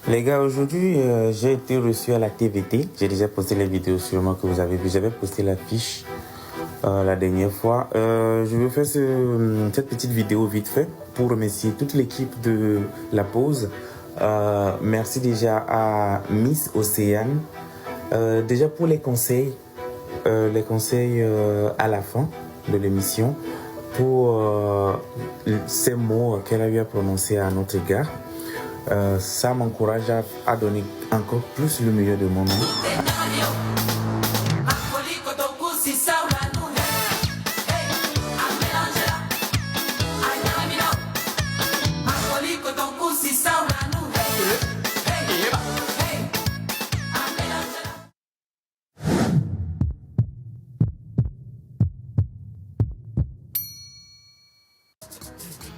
Les gars, aujourd'hui, j'ai été reçu à la TVT. J'ai déjà posté les vidéos sûrement que vous avez vues. J'avais posté l'affiche la dernière fois. Je vais faire cette petite vidéo vite fait pour remercier toute l'équipe de La Pause. Merci déjà à Miss Océane. Déjà pour les conseils à la fin de l'émission, pour ces mots qu'elle a eu à prononcer à notre égard. Ça m'encourage à donner encore plus le meilleur de moi-même.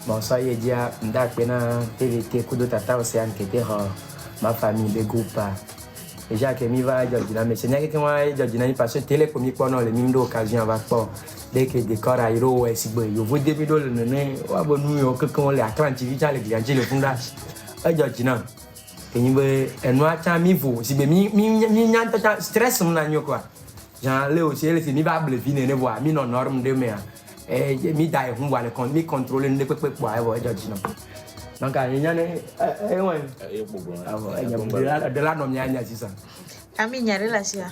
Bon, ça y est, dia, m'dakena TVT kudo tata Océane qui était ma famille de groupe. Déjà que mi va Georgina, mais c'est n'est que moi Georgina ni parce que télé comme pendant le mime d'occasion va pas dès que décor a héros et si bon, yo vous début de le né, wa bon nous que quand les atlanti vita les grands le fondage. Georgina. Que ni be enwa cha mi vo, si be mi nyanta stress mon agno quoi. Jean le aussi elle c'est mi va bleviner ne voir mi non norme de mer. Mi dai hun wale kon mi contrôler ne pepe pour avoir Georgina. Donc il y a de la nom nya sisa. Ami nyare la sia.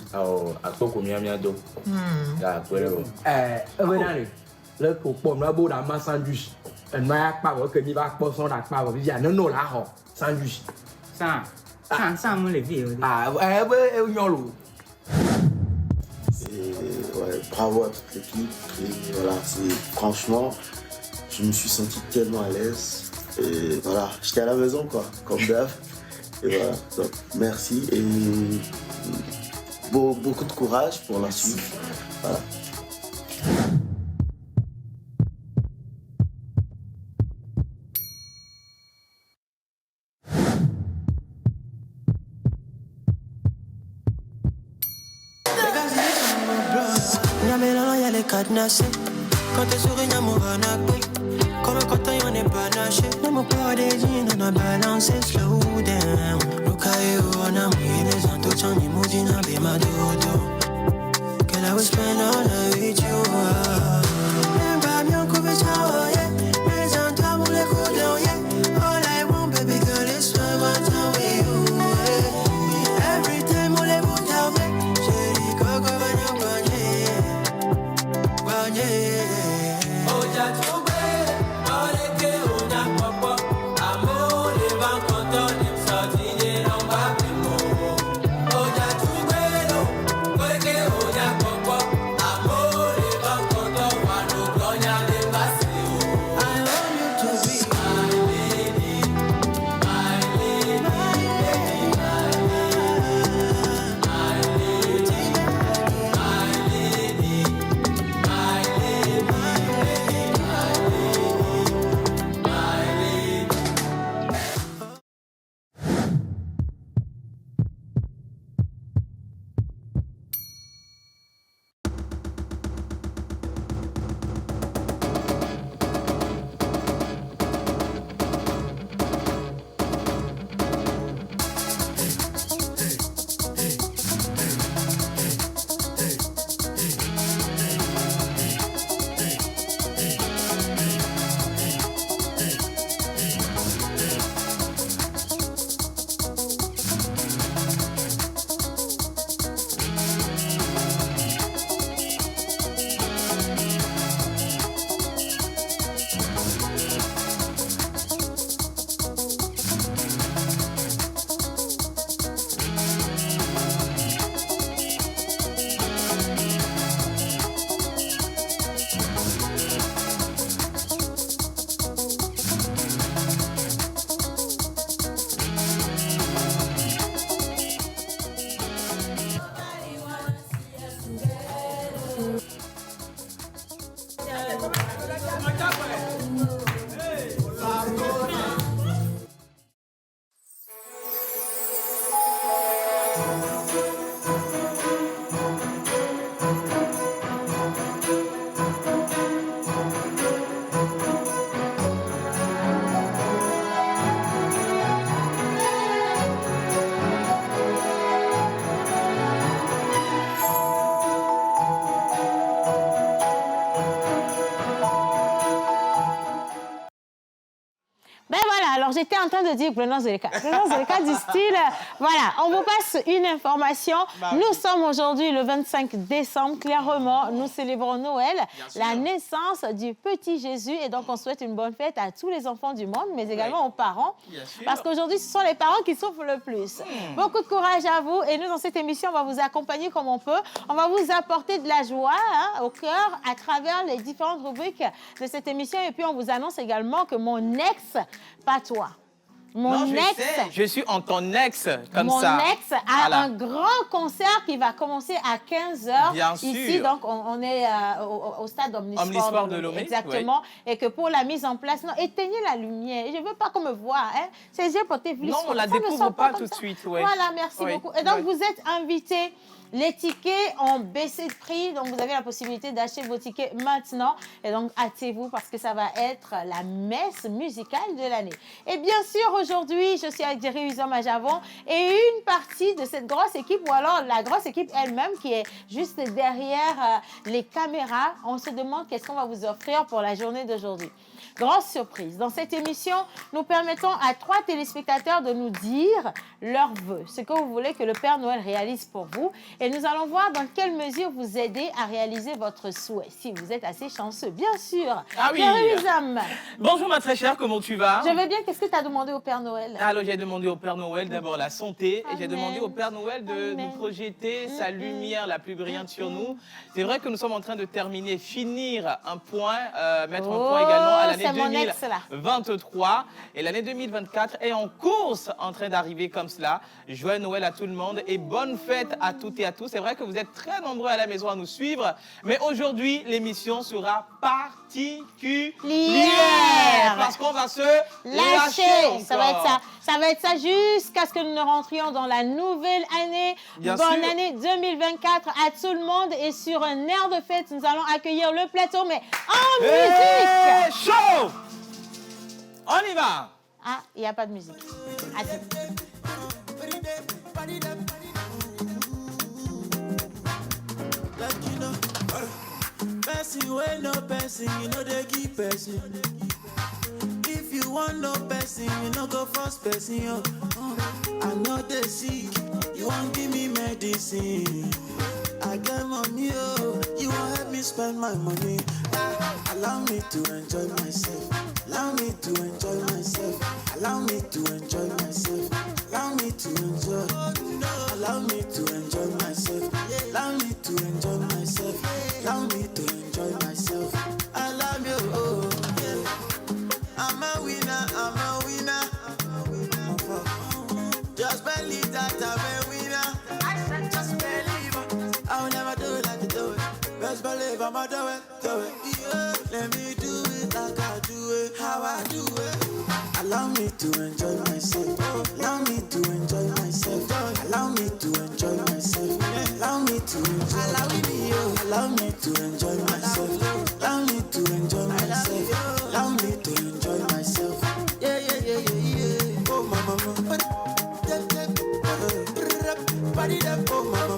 Akoko mi do. Ya kwere. Ebenare. Le popo na bo da ma sandwich. En ma pa wo ke mi ba po son da pa wo bi ya no la ho sandwich. Ça mon le vieux. Nyolo. Ouais, bravo à toute l'équipe. Et voilà, franchement, je me suis senti tellement à l'aise. Et voilà, j'étais à la maison quoi, comme d'hab. Et voilà, donc merci et beaucoup de courage pour la suite. Voilà. Quand t'es souri, y'a mon vanapé. Comme quand on est panaché. Ne me pas des jeans, on a balancé slow down. Look at you, on a mis les entouchants, ni moudina, be ma dodo. Girl, I will spend all night with you. Même pas bien coupé, ciao, yeah. Mais en toi, mon les coups yeah. All I want, baby girl, is spend my time with you, yeah. Every time, on les bouts d'armée. J'ai dit, coco, bagnon, bagné. Alors, j'étais en train de dire Bruno Zeleka. Bruno Zeleka du style, voilà, on vous passe une information. Nous sommes aujourd'hui le 25 décembre, clairement, nous célébrons Noël, la naissance du petit Jésus. Et donc, on souhaite une bonne fête à tous les enfants du monde, mais également aux parents. Parce qu'aujourd'hui, ce sont les parents qui souffrent le plus. Beaucoup de courage à vous. Et nous, dans cette émission, on va vous accompagner comme on peut. On va vous apporter de la joie au cœur à travers les différentes rubriques de cette émission. Et puis, on vous annonce également que mon ex, pas toi. Mon ex, je suis en ton ex, comme ça. Mon ex a un grand concert qui va commencer à 15h. Bien ici, sûr. donc, on est au stade Omnisport de Lomé. Exactement. Oui. Et que pour la mise en place, non, éteignez la lumière. Je ne veux pas qu'on me voie. Hein. C'est j'ai porté plus. Non, on la découvre pas tout de suite. Ouais. Voilà, merci beaucoup. Et donc, vous êtes invités. Les tickets ont baissé de prix, donc vous avez la possibilité d'acheter vos tickets maintenant. Et donc, hâtez-vous parce que ça va être la messe musicale de l'année. Et bien sûr, aujourd'hui, je suis avec Jerry Uzom à Javon et une partie de cette grosse équipe, ou alors la grosse équipe elle-même qui est juste derrière les caméras. On se demande qu'est-ce qu'on va vous offrir pour la journée d'aujourd'hui. Grosse surprise. Dans cette émission, nous permettons à 3 téléspectateurs de nous dire leurs vœux, ce que vous voulez que le Père Noël réalise pour vous. Et nous allons voir dans quelle mesure vous aidez à réaliser votre souhait, si vous êtes assez chanceux, bien sûr. Ah oui. Bonjour ma très chère, comment tu vas? Je vais bien. Qu'est-ce que tu as demandé au Père Noël? Alors j'ai demandé au Père Noël d'abord la santé. Amen. Et j'ai demandé au Père Noël de nous projeter sa lumière la plus brillante sur nous. C'est vrai que nous sommes en train de terminer, finir un point, mettre un point également à l'année 2023. Et l'année 2024 est en course en train d'arriver comme cela. Joyeux Noël à tout le monde et bonne fête à toutes et à tous. C'est vrai que vous êtes très nombreux à la maison à nous suivre. Mais aujourd'hui, l'émission sera particulière. Parce qu'on va se lâcher ça va être ça. Ça va être ça jusqu'à ce que nous ne rentrions dans la nouvelle année. Bonne année 2024 à tout le monde. Et sur un air de fête, nous allons accueillir le plateau, mais en musique. Chaud! On y va! Ah, il n'y a pas de musique. Attends. Person wey no person, you know they give person. If you want no person, you no go force person. I know they sick, you won't give me medicine. I get money, you won't help me spend my money. Allow me to enjoy myself. Allow me to enjoy myself. Allow me to enjoy myself. Allow me to enjoy. Allow me to enjoy myself. Allow me to enjoy myself. Allow me to enjoy myself. I love you. Oh, yeah. I'm a winner. I'm a winner. Just believe that I'm a winner. I said just believe. I'll never do it like you do it. Best believe I'ma do it. Do it. Yeah. Let me do it like I do it. How I do it. Allow me to enjoy myself. Allow me to enjoy myself. Allow me to enjoy myself. Allow me to enjoy. Allow me to enjoy myself. Allow me to enjoy myself. Allow me to enjoy myself. Yeah, yeah, yeah, yeah, yeah. Oh, mama, mama. Oh, mama,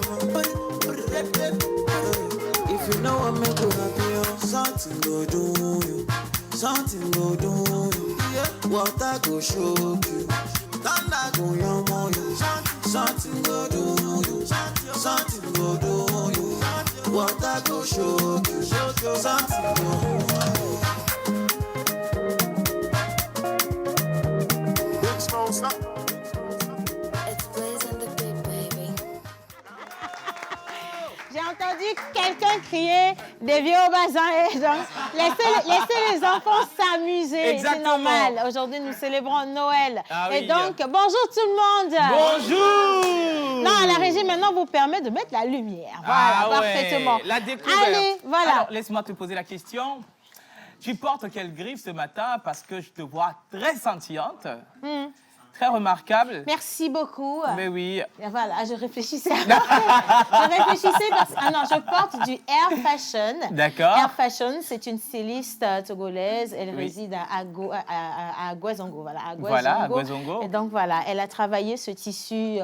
if you know what make you happy, something go do you. Something go do you. Water go show you. Thunder go yamo you. Something go do you. Something go do you. Water go show you. Something go do you. Big Smoke, stop. J'ai entendu quelqu'un crier des vieux au bazin. Et donc, laissez les enfants s'amuser. C'est normal. Aujourd'hui, nous célébrons Noël. Ah, et oui. Donc, bonjour tout le monde. Bonjour. Non, la régie maintenant vous permet de mettre la lumière. Voilà, parfaitement. La découverte. Allez, voilà. Alors, laisse-moi te poser la question. Tu portes quelle griffe ce matin parce que je te vois très scintillante. Très remarquable. Merci beaucoup. Mais oui. Et voilà, je réfléchissais. Je réfléchissais parce que non, je porte du Air Fashion. D'accord. Air Fashion, c'est une styliste togolaise. Elle réside à Guazongo. Voilà, à Guazongo. Et donc voilà, elle a travaillé ce tissu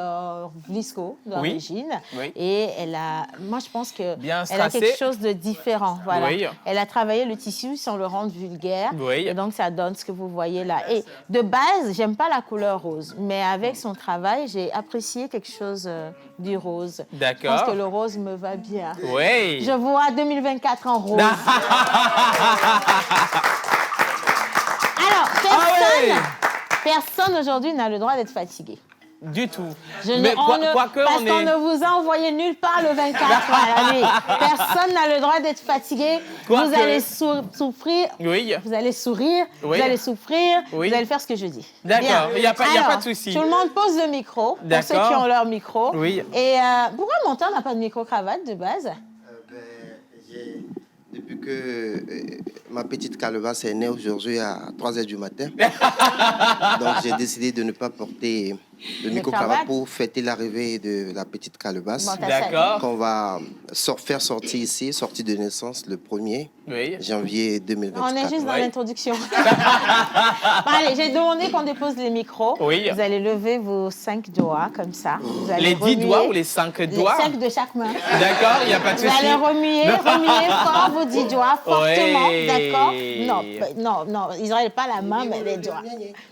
visco d'origine. Oui. Et elle a, moi je pense que bien elle a quelque chose de différent. Voilà. Oui. Elle a travaillé le tissu sans le rendre vulgaire. Oui. Et donc ça donne ce que vous voyez là. Et de base, j'aime pas la couleur rose, mais avec son travail, j'ai apprécié quelque chose du rose. D'accord. Je pense que le rose me va bien. Oui. Je vois 2024 en rose. Alors, personne aujourd'hui n'a le droit d'être fatigué. Du tout. Parce qu'on ne vous a envoyé nulle part le 24 à la nuit. Personne n'a le droit d'être fatigué. Vous allez souffrir. Oui. Vous allez sourire. Oui. Vous allez souffrir. Oui. Vous allez faire ce que je dis. D'accord. Il n'y a pas de souci. Tout le monde pose le micro. Pour ceux qui ont leur micro. Oui. Et pourquoi Montant n'a pas de micro-cravate de base? Depuis que ma petite calebasse est née aujourd'hui à 3h du matin, donc j'ai décidé de ne pas porter le micro-cravate pour fêter l'arrivée de la petite calebasse. D'accord. Qu'on va faire sortir ici, sortie de naissance le 1er janvier 2024. On est juste dans l'introduction. Allez, j'ai demandé qu'on dépose les micros. Oui. Vous allez lever vos 5 doigts comme ça. Vous allez les 10 doigts ou les 5 doigts? Les 5 de chaque main. D'accord, il n'y a pas de souci. Vous allez remuer fort vos 10 doigts, fortement, d'accord? Non, ils n'auraient pas la main, mais les doigts.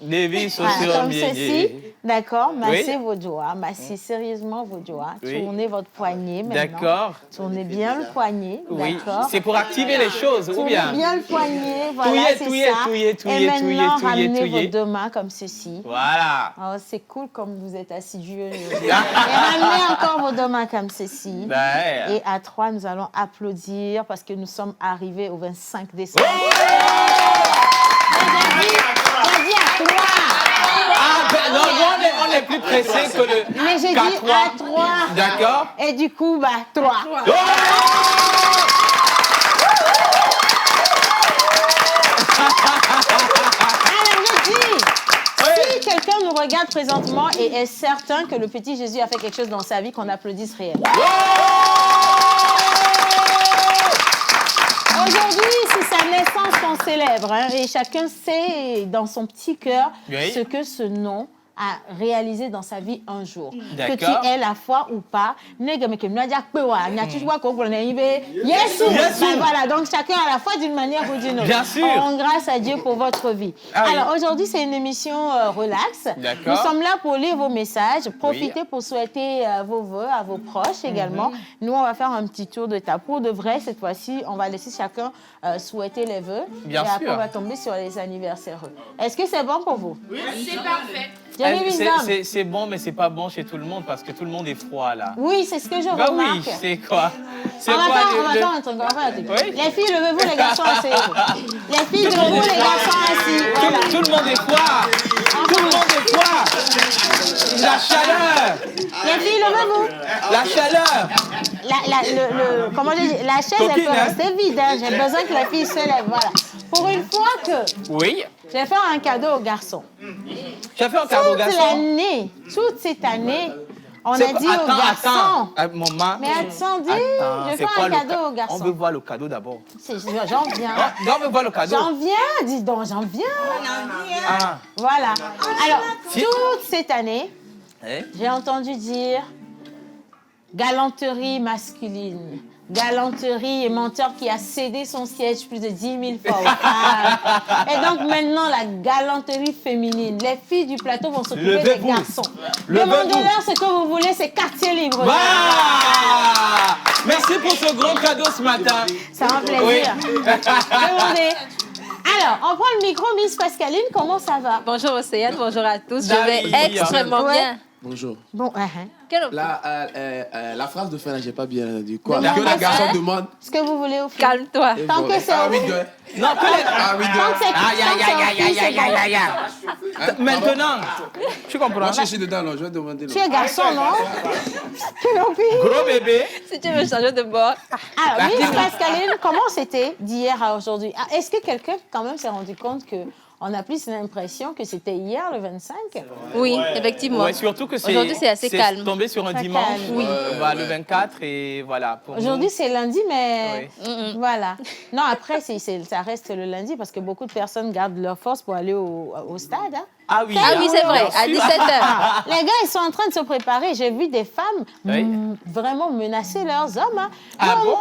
Des vis comme ceci, d'accord? Massez vos doigts, massez sérieusement vos doigts. Tournez votre poignet maintenant. D'accord. Tournez bien le poignet, d'accord? C'est pour activer les choses, ou bien? Tournez bien le poignet, voilà, c'est ça. Et maintenant, ramenez vos deux mains comme ceci. Voilà. Oh, c'est cool comme vous êtes assidueux. Et ramenez encore vos deux mains comme ceci. Et à 3, nous allons applaudir parce que nous sommes arrivés au 25 décembre. J'ai dit à 3. Non, on est plus pressé que le. Mais j'ai dit à 3. D'accord. Et du coup, 3. Alors, je dis, si quelqu'un nous regarde présentement et est certain que le petit Jésus a fait quelque chose dans sa vie, qu'on applaudisse réellement. Aujourd'hui, c'est sa naissance qu'on célèbre. Et chacun sait dans son petit cœur ce que ce nom a réalisé dans sa vie un jour. Que tu aies la foi ou pas. Voilà, donc chacun a la foi d'une manière ou d'une autre. Bien sûr. On rend grâce à Dieu pour votre vie. Alors aujourd'hui, c'est une émission relax. Nous sommes là pour lire vos messages. Profitez pour souhaiter vos vœux à vos proches également. Nous, on va faire un petit tour de table. Pour de vrai, cette fois-ci, on va laisser chacun souhaiter les vœux. Bien sûr. Et après, on va tomber sur les anniversaires. Est-ce que c'est bon pour vous? Oui, c'est parfait. C'est bon, mais c'est pas bon chez tout le monde parce que tout le monde est froid là. Oui, c'est ce que je remarque. Oui, c'est quoi? On va faire un truc. Les filles, levez-vous, les garçons, asseyez-vous. Les filles, levez-vous, les garçons, assis. Voilà. Tout le monde est froid. Tout le monde est froid. La chaleur. Les filles, levez-vous. La chaleur. Comment je dis? La chaise, elle peut rester vide. Hein. J'ai besoin que les filles se lèvent. Voilà. Pour une fois que... Oui. Je vais faire un cadeau aux garçons. Tu as fait un cadeau aux garçons? Toute cette année, on a dit aux garçons. Maman. Mais attendez, je vais faire un cadeau aux garçons. On veut voir le cadeau d'abord. J'en viens. On veut voir le cadeau. J'en viens, dis donc, j'en viens. Voilà. Alors, toute cette année, j'ai entendu dire galanterie masculine. Galanterie et menteur qui a cédé son siège plus de 10 000 fois aux femmes. Et donc maintenant, la galanterie féminine. Les filles du plateau vont s'occuper des garçons. Demandez-leur ce que vous voulez, c'est quartier libre. Merci pour ce grand cadeau ce matin. Ça m'a plaisir. Demandez. Alors, on prend le micro, Miss Pascaline, comment ça va? Bonjour Océane, bonjour à tous. Je vais extrêmement bien. Bonjour. Bon, la phrase de fin, là, j'ai pas bien entendu. Quoi? Que les garçons demandent. Ce que vous voulez au fil. Calme-toi. Tant que c'est au fil. Non, que les... Ah oui, Aïe. Maintenant, tu comprends? Moi, je suis dedans, non, je vais demander. Tu es garçon, non? Gros bébé. Si tu veux changer de bord. Alors, Miss Pascaline, comment c'était d'hier à aujourd'hui? Est-ce que quelqu'un, quand même, s'est rendu compte que on a plus l'impression que c'était hier, le 25? Oui, effectivement. Ouais, surtout que aujourd'hui, c'est assez calme. C'est tombé sur un dimanche, Oui. le 24, et voilà. Aujourd'hui, c'est lundi, mais voilà. Non, après, ça reste le lundi parce que beaucoup de personnes gardent leur force pour aller au stade. Hein. Ah oui, c'est vrai, à 17h. Les gars, ils sont en train de se préparer. J'ai vu des femmes vraiment menacer leurs hommes. Hein. Ah bon?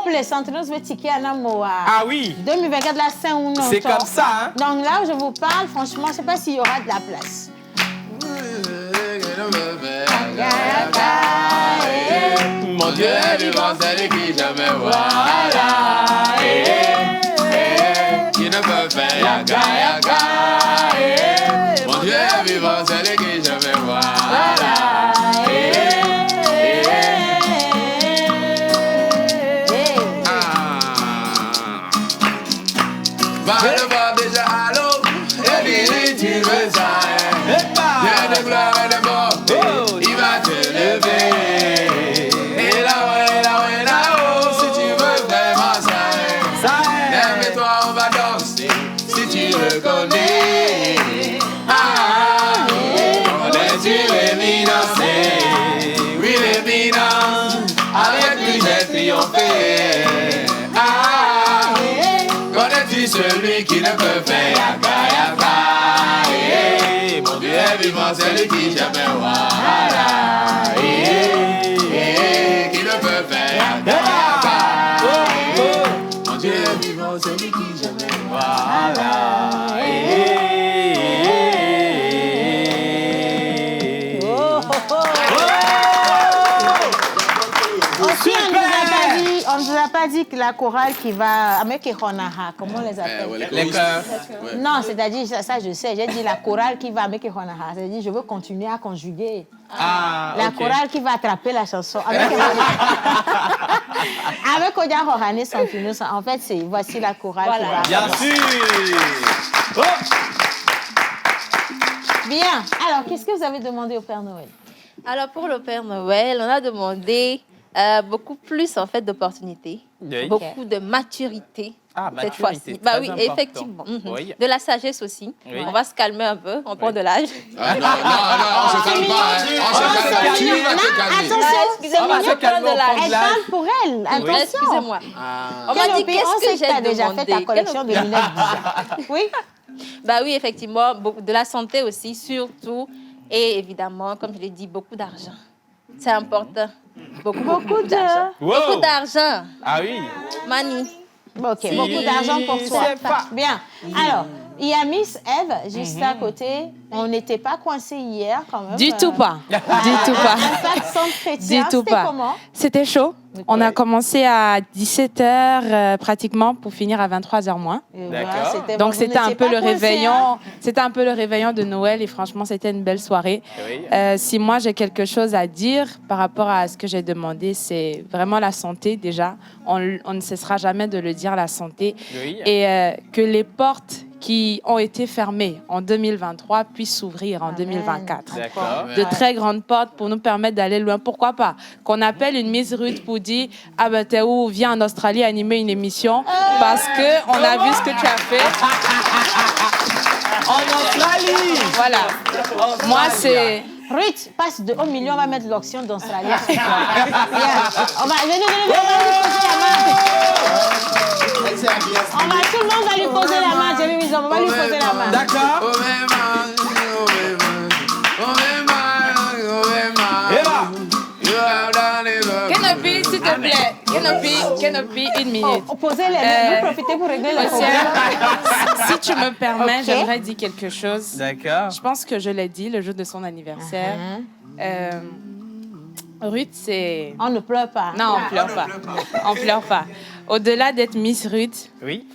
Ah oui. 2024, la Saint-Ounon. C'est comme ça, hein? Donc là où je vous parle, franchement, je ne sais pas s'il y aura de la place. Mon Dieu est vivant, c'est lui qui jamais voilà. Qui ne peut faire yaga yaga. Mon Dieu est vivant, c'est lui qui jamais voilà. Va le voir déjà à l'eau, et dis tu veux ça. Dieu de gloire et de mort, il va te lever. Et là-haut, si tu veux vraiment ça. Lève-toi, on va danser, si tu le connais. On est sur l'éminence, oui l'éminence, avec lui j'ai triomphé. Connais-tu celui qui ne peut faire yaga yaga? Mon Dieu est vivant, c'est lui qui jamais voilà. Qui ne peut faire yaga yaga? Mon Dieu est vivant, c'est lui qui jamais voilà. On ne nous a pas dit que la chorale qui va avec Honaha, comment on les appelle? Les chœurs. Non, c'est-à-dire, ça je sais, j'ai dit la chorale qui va avec Honaha. C'est-à-dire, je veux continuer à conjuguer. La chorale qui va attraper la chanson. Avec Odia Horane Sanfinus, en fait, voici la chorale qui va. Bien sûr. Bien. Alors, qu'est-ce que vous avez demandé au Père Noël? Alors, pour le Père Noël, on a demandé beaucoup plus, en fait, d'opportunités, beaucoup de maturité. Cette fois-ci. Bah oui, effectivement. Oui. De la sagesse aussi. Oui. On va se calmer un peu, on prend de l'âge. Non, on se calme pas. On se calme. Tu vas te calmer. Attention, excusez-moi, je prends de l'âge. Elle parle pour elle. Attention. Excusez-moi. On m'a dit qu'est-ce que j'ai déjà fait ta collection de lunettes déjà. Oui. Bah oui, effectivement, de la santé aussi, surtout. Et évidemment, comme je l'ai dit, beaucoup d'argent. C'est important. Beaucoup d'argent. Beaucoup d'argent. Ah oui. Money. Ok, beaucoup d'argent pour toi. Bien. Alors, il y a Miss Eve juste à côté. On n'était pas coincés hier quand même. Du tout pas. Du tout pas. Du tout pas. Comment? C'était chaud. On a commencé à 17h pratiquement pour finir à 23h moins. D'accord. Donc c'était un peu le réveillon. C'était un peu le réveillon de Noël et franchement c'était une belle soirée. Oui. Si moi j'ai quelque chose à dire par rapport à ce que j'ai demandé, c'est vraiment la santé déjà. On ne cessera jamais de le dire, la santé. Oui. Et que les portes qui ont été fermées en 2023 puissent s'ouvrir en 2024. D'accord. De très grandes portes pour nous permettre d'aller loin. Pourquoi pas qu'on appelle une Miss Ruth pour dire « Ah ben t'es où? Viens en Australie animer une émission parce que on a vu ce que tu as fait. » En Australie. Voilà. Moi, c'est... Ruth, passe de 1 million, on va mettre l'option d'Australie. On va tout le monde va lui poser la main. On va lui poser la main. D'accord. Kenopi, s'il te plaît. Kenopi, une minute. Posez les mains, vous profitez pour régler le problème. Si tu me permets, j'aimerais dire quelque chose. D'accord. Je pense que je l'ai dit le jour de son anniversaire. Ruth, c'est... On ne pleure pas. Non, on pleure pas. On pleure pas. Au-delà d'être Miss Ruth, oui.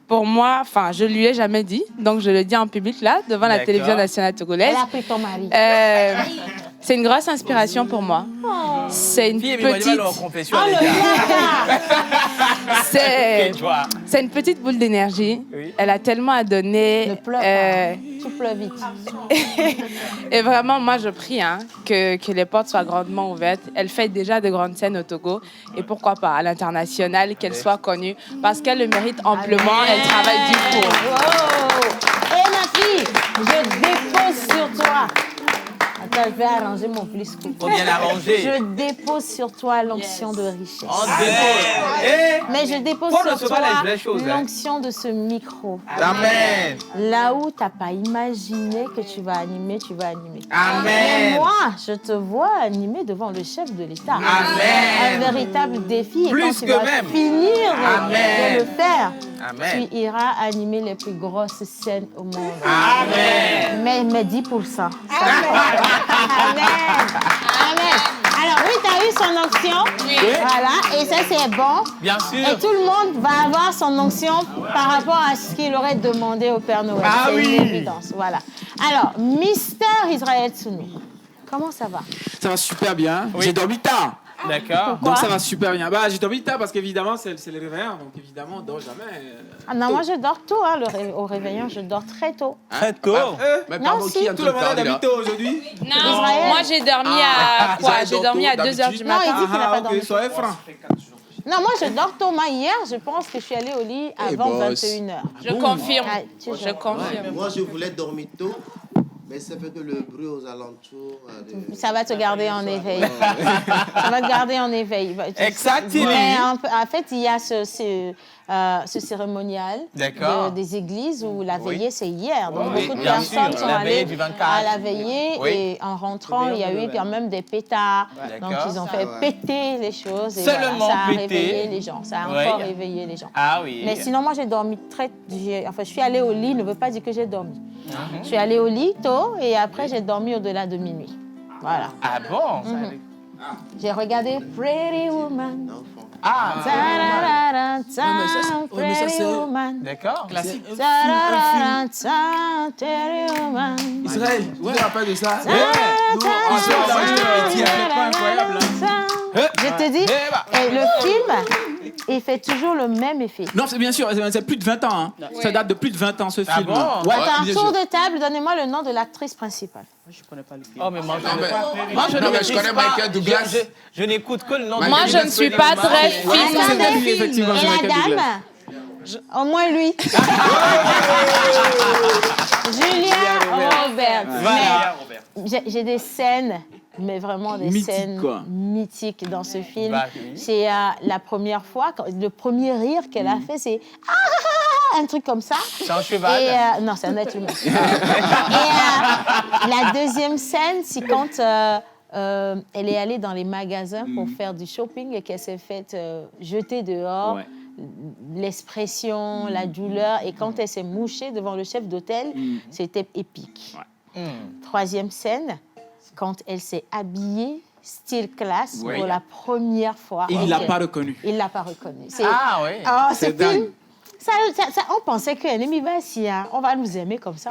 Pour moi, enfin, je lui ai jamais dit, donc je le dis en public là, devant la télévision nationale togolaise. Elle a pris ton mari. C'est une grosse inspiration pour moi. C'est une petite... confession, les gars. C'est une petite boule d'énergie. Oui. Elle a tellement à donner. Ne pleure pas. Tu pleures vite. Et vraiment, moi, je prie que les portes soient grandement ouvertes. Elle fait déjà de grandes scènes au Togo. Et pourquoi pas à l'international, qu'elle soit connue. Parce qu'elle le mérite amplement. Amen. Elle travaille du coup. Wow. Et ma fille, je dépose sur toi. Attends, je vais arranger mon plus coup. Faut bien l'arranger. Je dépose sur toi l'onction de richesse. Mais je dépose sur toi l'onction de ce micro. Amen. Là où tu n'as pas imaginé que tu vas animer, tu vas animer. Amen. Mais moi, je te vois animer devant le chef de l'État. Amen. Un véritable défi. Plus et quand tu vas finir de le faire, Amen. tu iras animer les plus grosses scènes au monde. Amen. Mais 10%. Amen. Amen. Alors oui, tu as eu son onction. Oui. Voilà, et ça c'est bon. Bien sûr. Et tout le monde va avoir son onction par rapport à ce qu'il aurait demandé au Père Noël. Ah c'est oui. une évidence. Voilà. Alors, Mister Israël Tsouni, comment ça va? Ça va super bien. Oui. J'ai dormi tard. D'accord. Donc ça va super bien. Bah, j'ai dormi tard parce qu'évidemment, c'est le réveillon. Donc évidemment, on dort jamais. Ah non, moi je dors tôt. Au réveillon, je dors très tôt. Très tôt? Mais pardon, qui a tout le monde dormi tôt aujourd'hui? Non, moi j'ai dormi à quoi? J'ai dormi à 2h du matin. Non, il dit qu'il n'a pas dormi. Soyez franc. Non, moi je dors tôt. Moi, hier, je pense que je suis allée au lit avant 21h. Je confirme. Je confirme. Moi, je voulais dormir tôt. Mais ça fait que le bruit aux alentours... Ça va te garder en éveil. Ça va te garder en éveil. Exactement. Mais en fait, il y a ce cérémonial des églises où la veillée, c'est hier. Donc, beaucoup de personnes sont allées à la veillée et en rentrant, il y a eu quand même des pétards. Donc, ils ont fait péter les choses. Et seulement ça a péter. réveillé les gens. Ça a encore réveillé les gens. Ah oui. Mais sinon, moi, j'ai dormi je suis allée au lit, ne veut pas dire que j'ai dormi. Je suis allée au lit tôt et après, j'ai dormi au-delà de minuit. Voilà. Ah bon? J'ai regardé Pretty Woman. Ah! Pretty Woman. D'accord. Classique. Israël, tu te rappelles de ça? Je te dis, le film, il fait toujours le même effet. Non, c'est bien sûr, c'est plus de 20 ans. Hein. Ça date de plus de 20 ans, ce film. Bon? Attends, tour de table, donnez-moi le nom de l'actrice principale. Je ne connais pas le film. Oh, mais moi, je connais Michael Douglas. Je n'écoute que le nom. Moi, je ne suis pas très film. Et la dame, au moins lui. Julia Roberts. J'ai des scènes, mais vraiment des scènes mythiques dans ce film. C'est la première fois, le premier rire qu'elle a fait, c'est un truc comme ça. C'est un cheval? Non, c'est un être humain. Et la deuxième scène, c'est quand elle est allée dans les magasins pour faire du shopping et qu'elle s'est faite jeter dehors. Ouais. L'expression, la douleur. Et quand elle s'est mouchée devant le chef d'hôtel, c'était épique. Ouais. Troisième scène, quand elle s'est habillée style classe pour la première fois. Il ne l'a pas reconnu. Il ne l'a pas reconnu. Ah oui. Oh, c'est dingue. On pensait que Ennemi Bassia, on va nous aimer comme ça.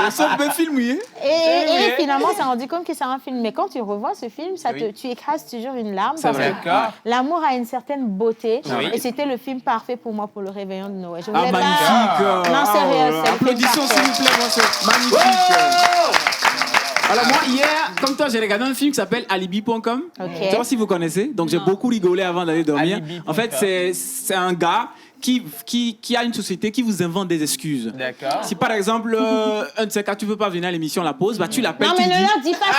C'est un film, oui. Et finalement, on s'est rendu compte que c'est un film. Mais quand tu revois ce film, tu écrases toujours une larme. Parce que l'amour a une certaine beauté. Et c'était le film parfait pour moi pour le réveillon de Noël. Je voulais magnifique. Non, sérieux. Applaudissons, s'il vous plaît. Magnifique. Alors moi, hier, comme toi, j'ai regardé un film qui s'appelle Alibi.com. Je ne sais pas si vous connaissez. Donc, j'ai beaucoup rigolé avant d'aller dormir. En fait, c'est un gars qui a une société qui vous invente des excuses. D'accord. Si par exemple, un de ces cas, tu ne peux pas venir à l'émission La Pause, bah, tu l'appelles. Non, mais ne leur dis pas ça.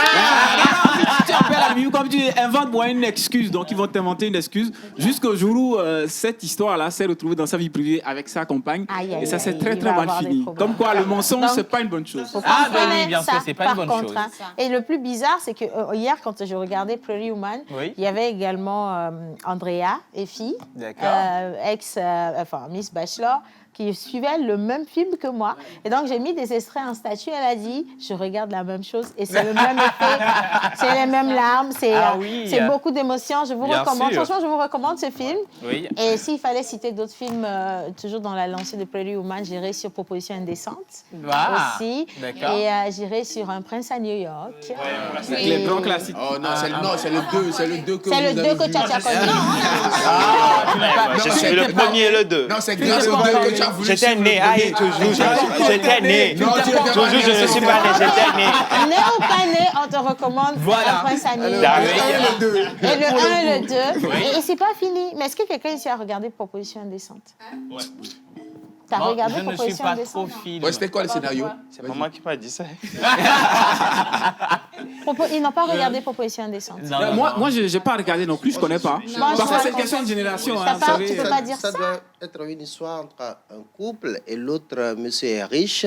Tu appelles à l'émission comme tu inventes moi une excuse. Donc, ils vont t'inventer une excuse jusqu'au jour où cette histoire-là s'est retrouvée dans sa vie privée avec sa compagne. Et ça s'est très, très mal fini. Comme quoi, le mensonge, ce n'est pas une bonne chose. Oui, bien sûr, ce n'est pas une bonne chose. Et le plus bizarre, c'est que hier, quand je regardais Pretty Woman, il y avait également Andrea, Effie, ex... Miss Bachelor, qui suivait le même film que moi. Et donc, j'ai mis des extraits en statut. Elle a dit, je regarde la même chose et c'est le même effet, c'est les mêmes larmes, c'est beaucoup d'émotions. Je vous recommande, franchement, je vous recommande ce film. Oui. Et s'il fallait citer d'autres films, toujours dans la lancée de Pretty Woman, j'irai sur Proposition indécente aussi. Et j'irai sur Un prince à New York. Les grands classiques. Oh non, c'est le 2. C'est le 2 que c'est le 2 que tu as connu. C'est le premier et le 2. Non, c'est grâce au 2 que tu as voulu. J'étais né, j'étais né. Toujours, je ne suis pas né, j'étais né. Né ou pas né, on te recommande Un prince à New York. Et le 1 et le 2. Et c'est pas fini. Mais est-ce que quelqu'un ici a regardé Proposition indécente? Ouais. T'as regardé je ne suis pas trop film. Ouais, c'était quoi le scénario? C'est pas moi qui m'a dit ça. Ils n'ont pas regardé Proposition indécente. Moi, je n'ai pas regardé non plus, je ne connais pas. Parfois, c'est une question de génération. Tu peux pas dire ça. Ça doit être une histoire entre un couple et l'autre, monsieur est riche.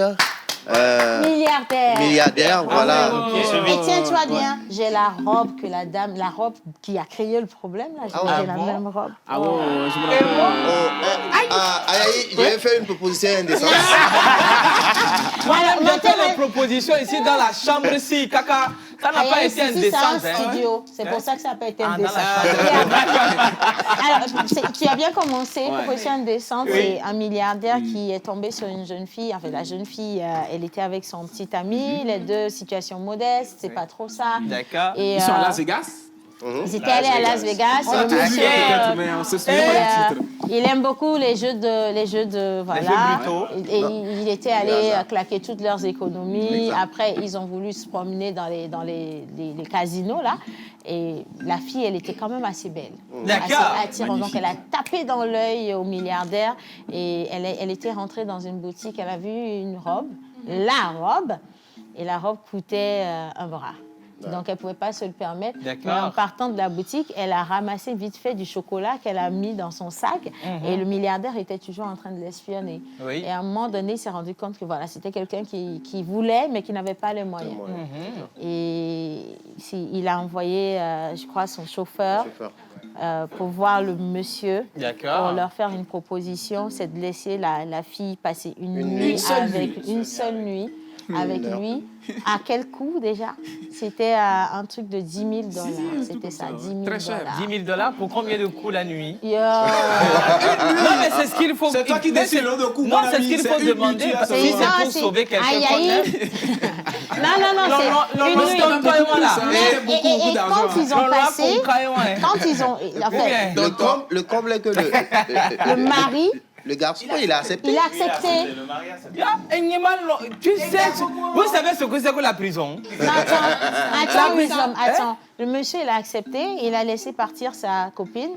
Milliardaire, voilà. Et tiens, tu vois bien, j'ai la robe qui a créé le problème, là. J'ai la même robe. Ah ouais, je me rappelle. J'avais fait une proposition indécente. Voilà, mettez la proposition ici dans la chambre-ci, caca. Ça n'a pas été indécent. C'est un studio. C'est pour ça que ça n'a pas été indécent. Alors, tu as bien commencé. Proposition indécente, c'est un milliardaire qui est tombé sur une jeune fille. En fait, la jeune fille, elle était avec son petit ami. Les deux, situation modeste, c'est pas trop ça. D'accord. Ils sont à Las Vegas? Ils étaient allés à Las Vegas. Le monsieur, il aime beaucoup les jeux de voilà. Et il était allé claquer toutes leurs économies. Après, ils ont voulu se promener dans les casinos là. Et la fille, elle était quand même assez belle, assez attirante. Donc, elle a tapé dans l'œil au milliardaire et elle était rentrée dans une boutique. Elle a vu une robe, la robe, et la robe coûtait un bras. Donc, elle ne pouvait pas se le permettre. Mais en partant de la boutique, elle a ramassé vite fait du chocolat qu'elle a mis dans son sac. Et le milliardaire était toujours en train de l'espionner. Et à un moment donné, il s'est rendu compte que voilà, c'était quelqu'un qui voulait, mais qui n'avait pas les moyens. Et il a envoyé, je crois, son chauffeur pour voir le monsieur, pour leur faire une proposition. C'est de laisser la fille passer une nuit avec une seule nuit. Avec lui. À quel coût déjà? C'était un truc de $10 000. C'était ça, $10 000. Très cher. $10 000 pour combien de coups la nuit? Non, mais c'est ce qu'il faut. C'est toi qui décides le coup. Non, c'est ce qu'il faut demander. Parce que si c'est pour sauver quelqu'un qu'on aime. Non, c'est une nuit. Et quand ils ont passé, quand ils ont, en fait, le comble est que le mari. Le garçon, il a accepté. Il a accepté. Tu sais, vous savez ce que c'est que la prison? Attends. Le monsieur, il a accepté. Il a laissé partir sa copine.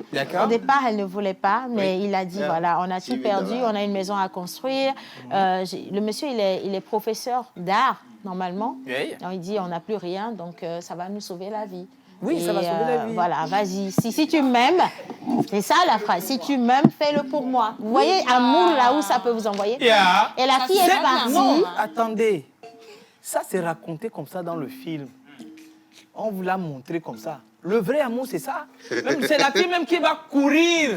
Au départ, elle ne voulait pas, mais il a dit, voilà, on a tout perdu, on a une maison à construire. Le monsieur, il est professeur d'art, normalement. Donc, il dit, on n'a plus rien, donc ça va nous sauver la vie. Oui, ça va sauver la vie. Voilà, vas-y. Si tu m'aimes, c'est ça la phrase. Si tu m'aimes, fais-le pour moi. Vous voyez, amour, là où ça peut vous envoyer. Et la fille est partie. Non, attendez. Ça, c'est raconté comme ça dans le film. On vous l'a montré comme ça. Le vrai amour, c'est ça. C'est la fille même qui va courir,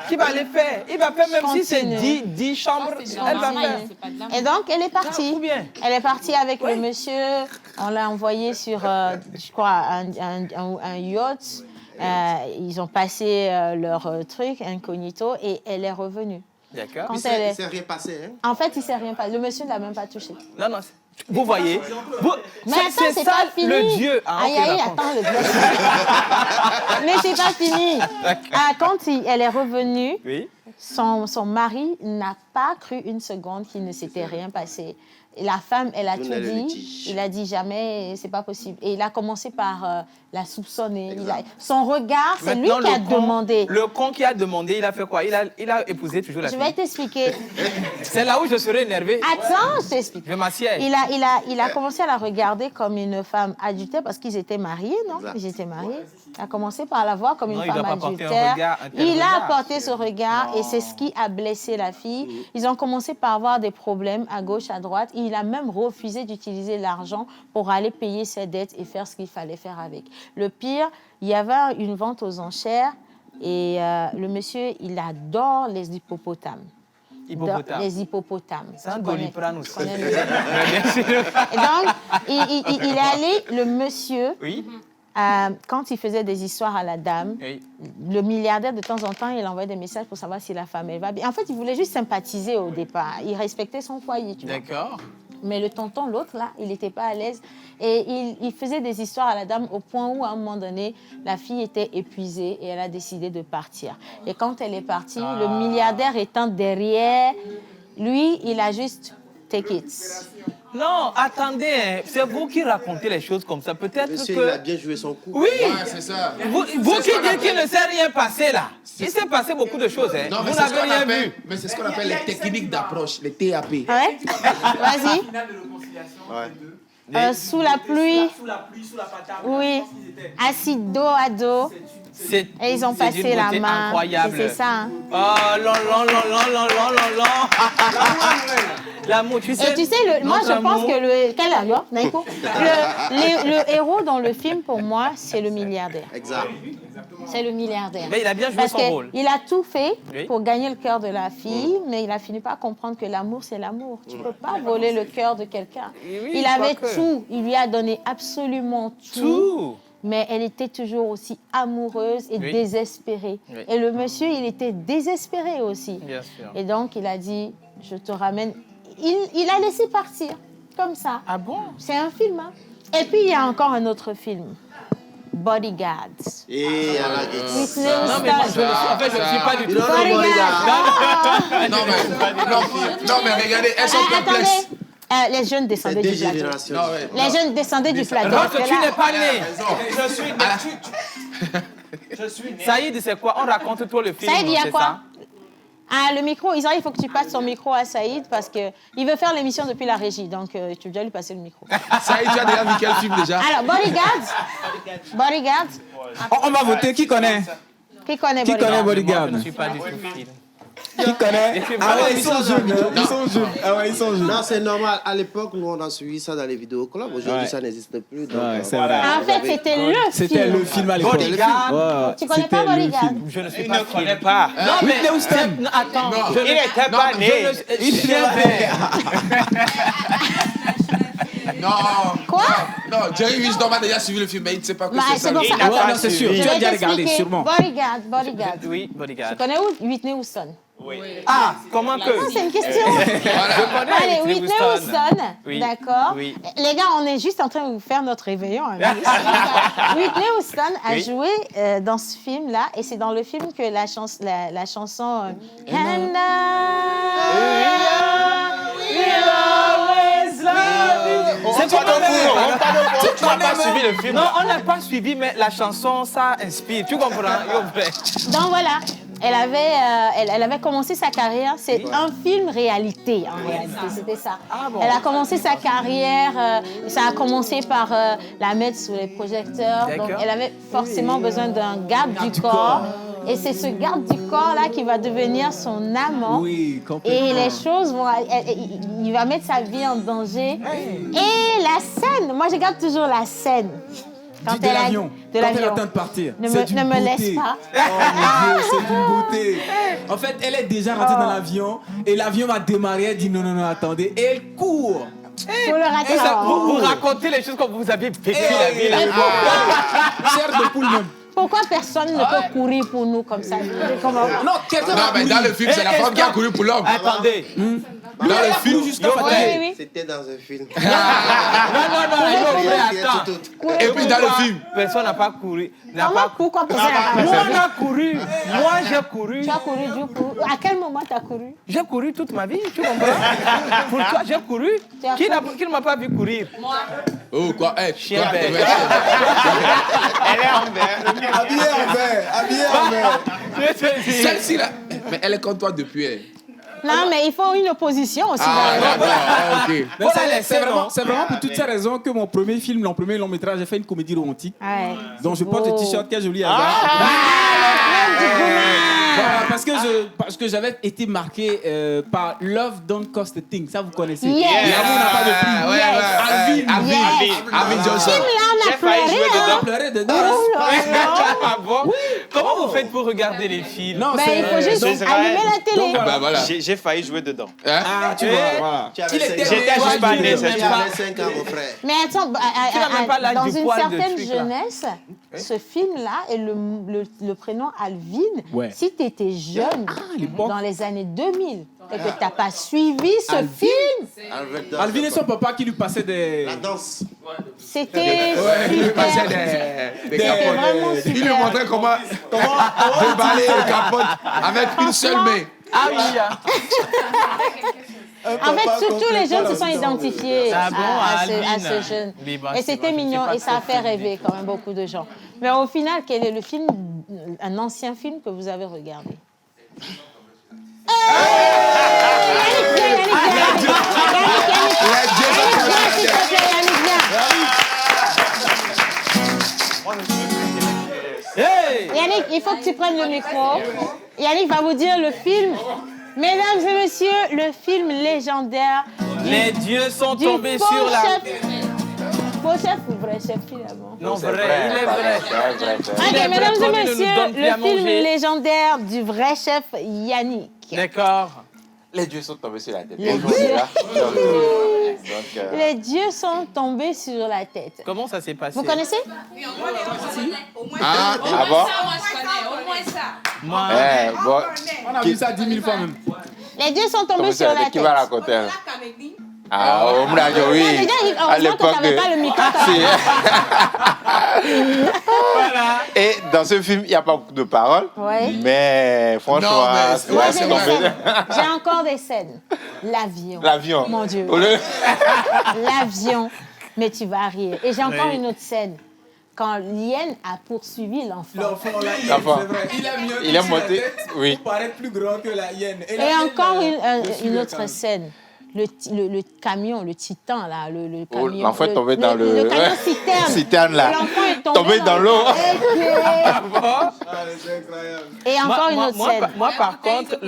qui va les faire. Il va faire même si c'est 10 chambres, elle va faire. Et donc, elle est partie. Elle est partie avec le monsieur. On l'a envoyé sur, je crois, un yacht. Ils ont passé leur truc incognito et elle est revenue. D'accord. Il ne s'est rien passé, hein? En fait, il ne s'est rien passé. Le monsieur ne l'a même pas touché. Non, non. Vous voyez, mais attends, c'est pas fini. Le Dieu. Attends, le Dieu. Mais c'est pas fini. Quand elle est revenue, son mari n'a pas cru une seconde qu'il ne s'était rien passé. Et la femme, elle a tout dit. Il a dit jamais, c'est pas possible. Et il a commencé par la soupçonner. Son regard, c'est lui qui a demandé. Le con qui a demandé, il a fait quoi? Il a épousé toujours la fille. Je vais t'expliquer. C'est là où je serais énervé. Attends, je t'explique. Je m'assieds. Il a commencé à la regarder comme une femme adultère parce qu'ils étaient mariés, non? Ils étaient mariés. Il a commencé par la voir comme une femme adultère. Il a apporté ce regard et c'est ce qui a blessé la fille. Ils ont commencé par avoir des problèmes à gauche, à droite. Il a même refusé d'utiliser l'argent pour aller payer ses dettes et faire ce qu'il fallait faire avec. Le pire, il y avait une vente aux enchères et le monsieur, il adore les hippopotames. les hippopotames. C'est un Doliprane aussi. Et donc, il est allé, le monsieur, quand il faisait des histoires à la dame, le milliardaire, de temps en temps, il envoyait des messages pour savoir si la femme elle va bien. En fait, il voulait juste sympathiser au départ. Il respectait son foyer, tu vois. D'accord. Mais le tonton, l'autre, là, il n'était pas à l'aise. Et il faisait des histoires à la dame au point où, à un moment donné, la fille était épuisée et elle a décidé de partir. Et quand elle est partie, le milliardaire étant derrière, lui, il a juste « take it ». Non, attendez, c'est vous qui racontez les choses comme ça. Peut-être Monsieur, que... il a bien joué son coup. Oui, c'est ça. Vous qui dites qu'il ne s'est rien passé là. Il s'est passé beaucoup de choses. Hein. Non, mais vous c'est ce n'avez qu'on rien appelle, vu. mais c'est ce qu'on appelle les techniques d'approche, les TAP. Ouais. Vas-y. Sous la pluie. Sous la patate. Oui. Assis dos à dos. Et ils ont passé la main. Incroyable. C'est ça. Hein. Oh, l'amour, tu sais. Et tu sais, moi je pense que le héros dans le film, pour moi, c'est le milliardaire. Exact. C'est le milliardaire. Mais il a bien joué son rôle. Il a tout fait pour gagner le cœur de la fille, mais il a fini par comprendre que l'amour, c'est l'amour. Tu ne peux pas voler le cœur de quelqu'un. Il avait tout. Il lui a donné absolument tout. Mais elle était toujours aussi amoureuse et désespérée. Oui. Et le monsieur, il était désespéré aussi. Bien sûr. Et donc, il a dit, je te ramène. Il a laissé partir, comme ça. Ah bon? C'est un film. Hein? Et puis, il y a encore un autre film. Bodyguards. Et à la Non, mais moi, je ne suis pas du tout Non, mais regardez, elles sont perplexes. Les jeunes descendaient du plateau. Les jeunes descendaient du plateau. Donc, tu n'es pas né. Je suis né. Saïd, c'est quoi? On raconte tout le film. Saïd, il y a quoi? Ah, le micro, il faut que tu passes ton micro à Saïd parce qu'il veut faire l'émission depuis la régie. Donc, tu dois déjà lui passer le micro. Saïd, tu as déjà vu quel film déjà? Alors, Bodyguards. On va voter. Qui connaît? Qui connaît Bodyguards? Je ne suis pas du tout film. Qui connaît? Ah ouais, ils sont jeunes. Ils sont jeunes. Non, c'est normal. À l'époque, nous, on a suivi ça dans les vidéoclubs. Aujourd'hui, ça n'existe plus. Donc, c'est vrai. En fait, c'était le film. C'était le film à l'époque. Bodyguard. Tu connais pas Bodyguard? Je ne suis Il pas ne connaît pas. Non, mais... Attends, Non, il n'était pas né. Il Non. Quoi? Non, Jerry Wisdom a déjà suivi le film, mais il ne sait pas que c'est ça. C'est pour ça. Ouais, c'est sûr. Tu as déjà regardé, sûrement. Bodyguard. Oui, Bodyguard. Tu connais où? Whitney Houston. Oui. Ah, comment que? C'est une question. Allez, Whitney Houston. Oui. D'accord. Oui. Les gars, on est juste en train de vous faire notre réveillon. Whitney Houston a joué dans ce film-là, et c'est dans le film que la chanson And C'est pas Tu n'as pas suivi le film. Non, on n'a pas suivi, mais la chanson, ça inspire. Tu comprends? Donc voilà, elle avait commencé sa carrière. C'est un film réalité, en réalité, c'était ça. Ah bon. Elle a commencé sa carrière, ça a commencé par la mettre sous les projecteurs. Donc elle avait forcément besoin d'un garde du corps. Et c'est ce garde du corps-là qui va devenir son amant. Oui, complètement. Et les choses vont... Il va mettre sa vie en danger. Et la scène, moi je garde toujours la scène. De l'avion. Quand elle est en train de partir. Ne me laisse pas. Oh mon Dieu, c'est d'une beauté. En fait, elle est déjà rentrée dans l'avion et l'avion va démarrer. Elle dit non, attendez. Et elle court. Faut le rater. Vous racontez les choses comme vous avez vécu la vie. Chair de poule même. Pourquoi personne ne peut courir pour nous comme ça? Non, quelqu'un Non, mais dans le film, c'est la femme qui a couru pour l'homme. Attendez. Dans le film, Oui. C'était dans un film. Non, attends. Et puis dans le film. Personne n'a pas couru. Pourquoi personne n'a pas Nous, on a couru. Moi, j'ai couru. Tu as couru du coup. À quel moment tu as couru? J'ai couru toute ma vie, tu comprends? Pour toi, j'ai couru. Qui ne m'a pas vu courir? Moi. Oh, quoi? Chien bête. Elle est en vert. Habillée en vert. Celle-ci là. Mais elle est comme toi depuis. Non, mais il faut une opposition aussi. Ok. C'est vraiment pour toutes ces raisons que mon premier film, mon premier long métrage, j'ai fait une comédie romantique. Ouais. Donc je porte le t-shirt quel joli hasard. Voilà, parce que j'avais été marqué par Love Don't Cost a Thing. Ça, vous connaissez. Yes. L'amour n'a pas de prix. Alvin Johnson. Kim a pleuré dedans. Ah bon? Comment vous faites pour regarder les films? Non, il faut juste allumer la télé. Voilà. J'ai failli jouer dedans. Ah, tu vois, voilà. J'étais juste pas né, c'est ça. Mais attends, dans une certaine jeunesse, ce film-là et le prénom Alvin, si tu étais jeune dans les années 2000 et que tu n'as pas suivi ce film... Alvin et son papa qui lui passait des... La danse. C'était il passait des capotes. Il lui montrait comment déballer les capotes avec une seule main. Ah oui. En fait, tous les jeunes se sont identifiés à ce jeune. Et c'était mignon et ça a fait rêver quand même beaucoup de gens. Mais au final, quel est le film, un ancien film que vous avez regardé? Yannick, il faut que tu prennes le micro. Yannick va vous dire le film. Mesdames et messieurs, le film légendaire. Les dieux sont tombés sur la... Faux chef ou vrai chef finalement? Non, vrai, il est vrai. Ok, mesdames et messieurs, le film légendaire du vrai chef Yannick. D'accord. Les dieux sont tombés sur la tête. Les dieux sont tombés sur la tête. Comment ça s'est passé? Vous connaissez? Ah bon? Moi, on a vu ça 10 000 fois même. Les dieux sont tombés sur la tête. Qui va raconter? Ah, on me l'a dit, oui. À l'époque, tu n'avais pas le micro. Et dans ce film, il n'y a pas beaucoup de paroles. Ouais. Mais franchement, c'est tombé. J'ai encore des scènes. L'avion. L'avion. Mon Dieu. L'avion. Mais tu vas rire. Et j'ai encore une autre scène. Quand l'hyène a poursuivi l'enfant. L'enfant. Il est monté. Oui. Il paraît plus grand que la hyène. Et encore une autre scène. Le camion, le titan, là, le camion. L'enfant est tombé dans le... Le camion citerne. Citerne, là. L'enfant est tombé dans l'eau. Et encore une autre scène. Moi, par contre,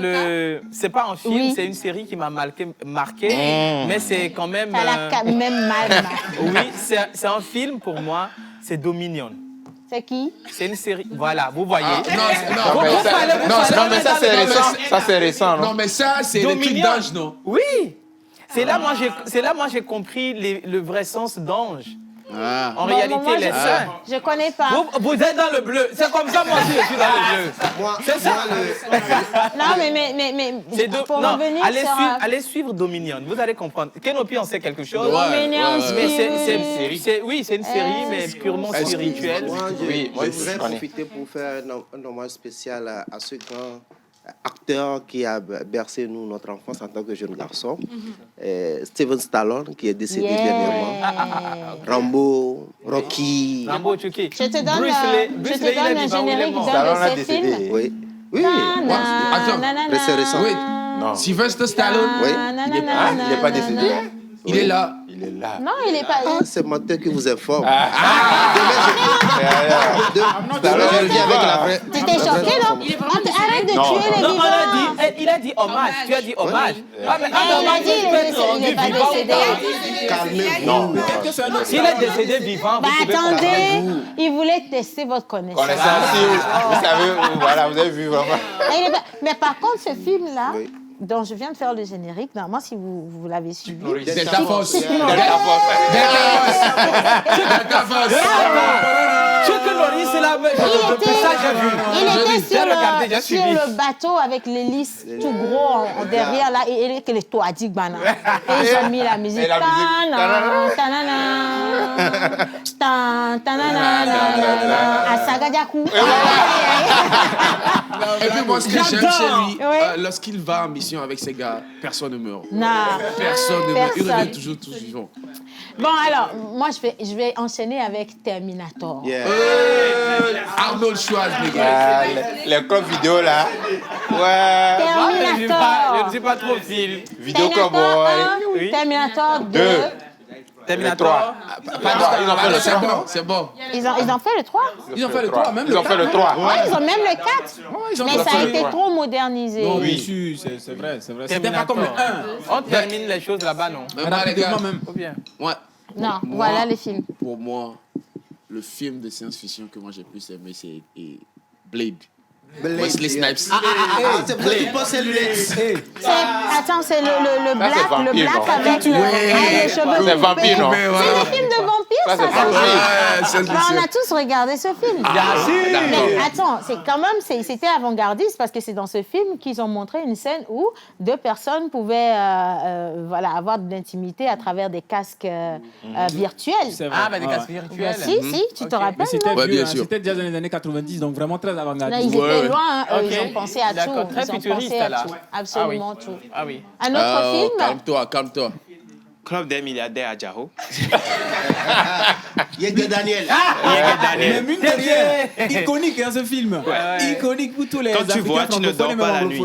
c'est pas un film, c'est une série qui m'a marqué, mais c'est quand même... Ça l'a quand même mal marqué. Oui, c'est un film pour moi, c'est Dominion. C'est qui? C'est une série. Voilà, vous voyez. Non, mais ça, c'est récent. Ça, c'est récent, non? Non, mais ça, c'est le truc d'ange, non? Oui. C'est là, moi, j'ai compris le vrai sens d'ange. Ah. En réalité, les saints. Je connais pas. Vous êtes dans le bleu. C'est comme ça, moi aussi, je suis dans le bleu. C'est ça. Non, mais pour revenir sur... Allez suivre Dominion. Vous allez comprendre. Kenopi en sait quelque chose. Dominion, c'est une série. Oui, c'est une série, mais purement spirituelle. Moi, je voudrais profiter pour faire un hommage spécial à ce grand acteur qui a bercé notre enfance en tant que jeune garçon. Steven Stallone, qui est décédé dernièrement. Rambo, Rocky. Rambo, Chucky. Je te donne un générique d'un de ces films. Oui. Attends, c'est récent. Oui. Sylvester Stallone. Oui. Il n'est pas décédé. Il est là. Il est là. Non, il n'est pas... c'est menteur qui vous informe. Demain, je reviens avec la vraie... Tu t'es choqué, non? Arrête de tuer les vivants. Il a dit hommage. Tu as dit hommage. Il a dit il n'est pas décédé. Non. S'il est décédé vivant, vous pouvez attendez, il voulait tester votre connaissance. Vous savez, voilà, vous avez vu vraiment. Mais par contre, ce film-là, dont je viens de faire le générique, normalement, si vous l'avez suivi... Delta Force. Il était sur le bateau avec l'hélice tout gros derrière, là, et que les toits disent bana. Et ils ont mis la musique. À Sagadiakou. Et puis moi, ce que j'aime chez lui, lorsqu'il va en mission avec ses gars, personne ne meurt. Non. Personne ne meurt. Il revient toujours tous vivants. Bon, alors, moi, je vais enchaîner avec Terminator. Arnold Schwarzenegger. Les clubs vidéo, là. Ouais. Terminator. Je ne suis pas trop film. Vidéo cowboy. Terminator 2. Terminator 3. Ils ont fait le 3. C'est bon. Ils ont fait le 3. Ils ont fait le 3, même Ils ont fait le 3. Ouais, ils ont même le 4. Mais ça a été trop modernisé. Non, oui, c'est vrai. C'était pas comme le 1. On termine les choses là-bas, non? Rapidement même. Ou bien? Ouais. Non, voilà les films. Pour moi, le film de science-fiction que moi j'ai plus aimé, c'est Blade. Wesley Snipes. C'est vrai, tu penses à lunettes. Attends, c'est le black avec les cheveux. C'est vampire, non? C'est le film de vampire, ça. On a tous regardé ce film. Mais attends, c'est quand même, c'était avant-gardiste parce que c'est dans ce film qu'ils ont montré une scène où deux personnes pouvaient avoir de l'intimité à travers des casques virtuels. Ah, des casques virtuels. Si, tu te rappelles? C'était déjà dans les années 90, donc vraiment très avant-gardiste. Loin, ils ont pensé à tout. Très futuriste, là. Absolument tout. Ah oui. Un autre film. Calme-toi. Club des milliardaires à Jao. Yégué Daniel. Mais mine de rien, iconique ce film. Iconique pour tous les Quand tu vois, tu ne dors pas la nuit.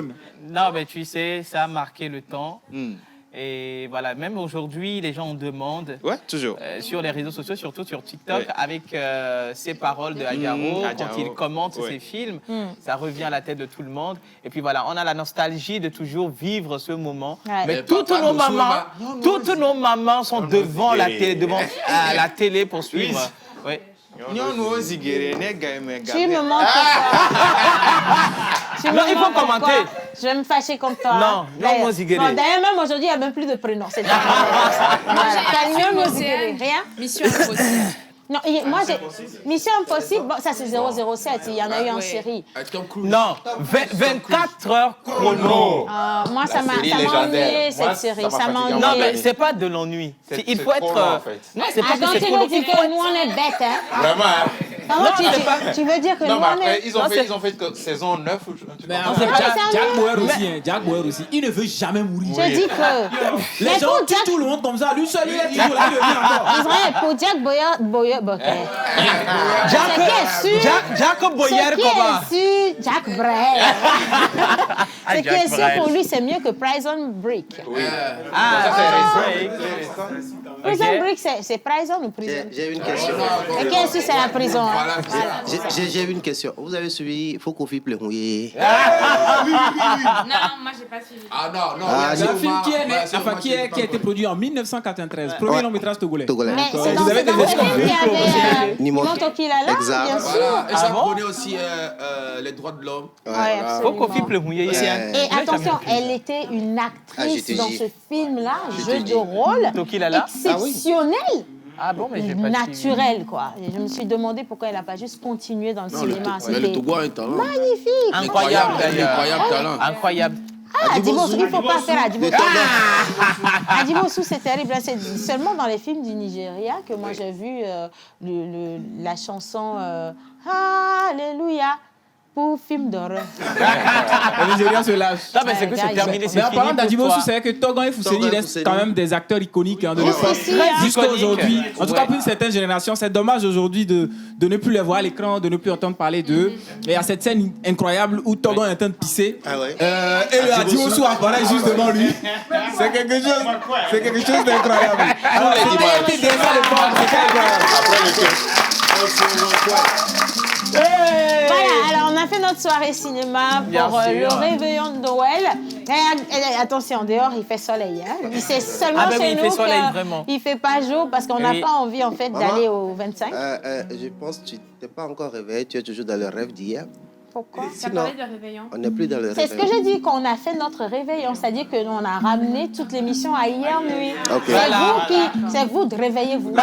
Non, mais tu sais, ça a marqué le temps. Et voilà, même aujourd'hui, les gens en demandent. Ouais, toujours. Sur les réseaux sociaux, surtout sur TikTok, avec ces paroles de Adjaro, quand il commente ces films, ça revient à la tête de tout le monde. Et puis voilà, on a la nostalgie de toujours vivre ce moment. Mais toutes nos mamans sont devant la télé pour suivre. Oui. Tu me montres Non, il faut commenter. Je vais me fâcher contre toi. Non, moi Ziguéré. D'ailleurs, même aujourd'hui, il n'y a même plus de prénom. C'est rien. Mission Impossible. Non, moi j'ai. Mission Impossible, bon, ça c'est 007, il y en a eu en série. Non, 24 heures chrono. Moi ça m'a ennuyé cette série. Ça m'a ennuyé. Non, mais c'est pas de l'ennui. Il faut être. Non, c'est pas que c'est trop long. Tu veux dire que nous on est bêtes, hein? Vraiment, hein? Tu veux dire que nous on est. Ils ont fait saison 9 ou Jack Bauer aussi. Il ne veut jamais mourir. Je dis que. Les gens tuent tout le monde comme ça. Lui seul, il est toujours là. Israël, pour Jack Bauer. Jacob Boyer, comment? Jack Bray. Ce qui est sûr pour lui, c'est mieux que Prison Break. Prison Break, c'est prison ou prison? J'ai une question. Et qui est sûr, c'est la prison? J'ai une question. Vous avez suivi Fokofi Plehouye? Non, moi j'ai pas suivi. Non. C'est un film qui a été produit en 1993. Premier long métrage togolais. Mais c'est dans ce film qu'il y avait Nimoto Kilala, bien sûr. Et ça prenait aussi les droits de l'homme. Fokofi Plehouye. Et attention, elle était une actrice dans ce film-là, jeu de rôle exceptionnel. Ah bon, mais j'ai pas naturel, quoi. Et je me suis demandé pourquoi elle n'a pas juste continué dans le cinéma. Mais le Togo a un talent. Magnifique. Incroyable, d'ailleurs. Incroyable talent. Incroyable. Adimosu, il ne faut pas faire Adimosu. Adimosu, c'est terrible. C'est seulement dans les films du Nigeria que moi j'ai vu la chanson Alléluia pour film d'horreur. Le Nigeria se lâche. Non, mais c'est que c'est terminé. Mais en parlant d'Adimosu, c'est vrai que Togan et Fousseni restent quand même des acteurs iconiques de l'époque. Jusqu'à aujourd'hui. En tout cas, pour une certaine génération, c'est dommage aujourd'hui de ne plus les voir à l'écran, de ne plus entendre parler d'eux. Et à cette scène incroyable où Togan est en train de pisser, et le Adimosu apparaît juste devant lui. C'est quelque chose d'incroyable. Alors, c'était déjà l'époque, c'était incroyable. Voilà, alors on a fait notre soirée cinéma pour le réveillon de Noël. Et attention, dehors, il fait soleil. Hein. C'est seulement chez nous qu'il ne fait pas jour parce qu'on n'a pas envie en fait d'aller au 25. Je pense que tu n'es pas encore réveillé, tu es toujours dans le rêve d'hier. Pourquoi? Sinon, on n'est plus dans le réveillon. C'est ce que j'ai dit, qu'on a fait notre réveillon. C'est-à-dire qu'on a ramené toute l'émission à hier nuit. Okay. C'est vous de réveiller-vous.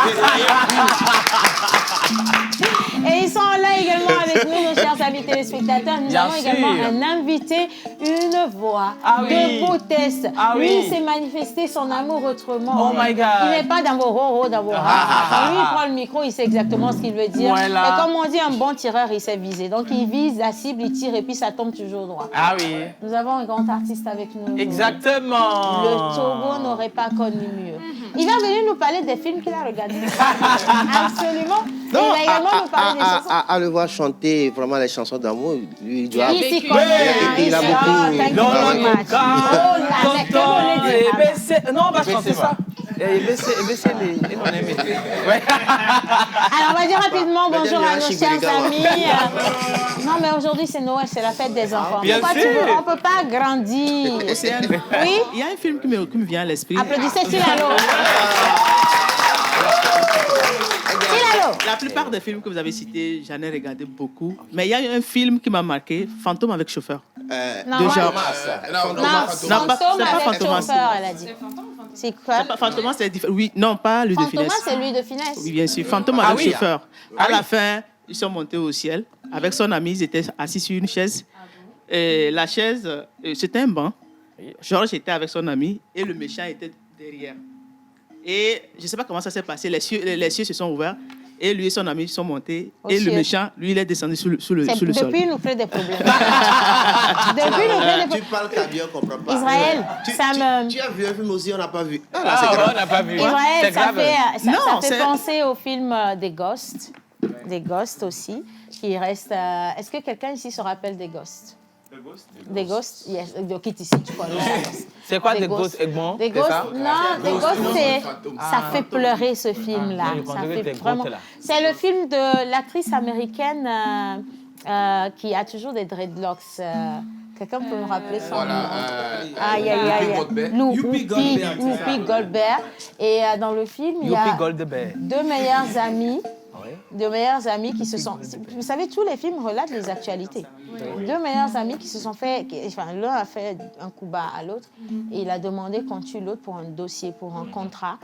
Et ils sont là également avec nous, nos chers amis téléspectateurs. Nous avons également un invité, une voix de beautesse. Lui, il s'est manifesté son amour autrement. Oh my God. Il n'est pas dans vos ro dans vos Quand lui, il prend le micro, il sait exactement ce qu'il veut dire. Voilà. Et comme on dit, un bon tireur, il sait viser. Donc, il vise la cible, il tire et puis ça tombe toujours droit. Ah oui. Nous avons un grand artiste avec nous. Exactement. Le Togo n'aurait pas connu mieux. Il va venir nous parler des films qu'il a regardés. Absolument. Il va également nous parler des chansons. À le voir chanter vraiment les chansons d'amour, lui, il doit... Il a beaucoup... Non, on va chanter ça. Alors, on va dire rapidement bonjour à nos chers amis. Non, mais aujourd'hui, c'est Noël, c'est la fête des enfants. Bien Pourquoi sûr. on ne peut pas grandir? Oui? Il y a un film qui me vient à l'esprit. Applaudissez Silalo. Silalo. La plupart des films que vous avez cités, j'en ai regardé beaucoup. Mais il y a un film qui m'a marqué, Fantôme avec chauffeur. Non, de ouais. genre. Fantôme avec chauffeur, elle a dit. C'est quoi? Fantôme, c'est différent. Oui, non, pas Louis de Fantôme, Funès. c'est Louis de Funès. Oui, bien sûr. Fantôme avec chauffeur. À la fin, ils sont montés au ciel. Avec son ami, ils étaient assis sur une chaise. Et la chaise, c'était un banc. Georges était avec son ami et le méchant était derrière. Et je ne sais pas comment ça s'est passé. Les cieux se sont ouverts et lui et son ami sont montés. Et le méchant, lui, il est descendu sous le sol. Depuis, il nous crée des problèmes. Depuis, il nous crée des problèmes. Tu parles kabyle, on comprend pas. Israël, ça me... Tu as vu un film aussi, on n'a pas vu. On n'a pas vu. Israël, ça fait penser au film des Ghosts. Des Ghosts aussi. Qui reste... Est-ce que quelqu'un ici se rappelle des Ghosts? Des Ghosts, yes. Qui est ici, tu vois. C'est quoi des Ghosts, Egmont? Des Ghosts, non, des Ghosts, ça fait pleurer ce film-là. Ça fait vraiment... C'est le film de l'actrice américaine qui a toujours des dreadlocks. Quelqu'un peut me rappeler son nom? Aïe, aïe, aïe. Whoopi Goldberg. Et dans le film, il y a deux meilleurs amis qui se sont... Vous savez, tous les films relatent les actualités. Deux meilleurs amis qui se sont fait... Enfin, l'un a fait un coup bas à l'autre et il a demandé qu'on tue l'autre pour un dossier, pour un contrat.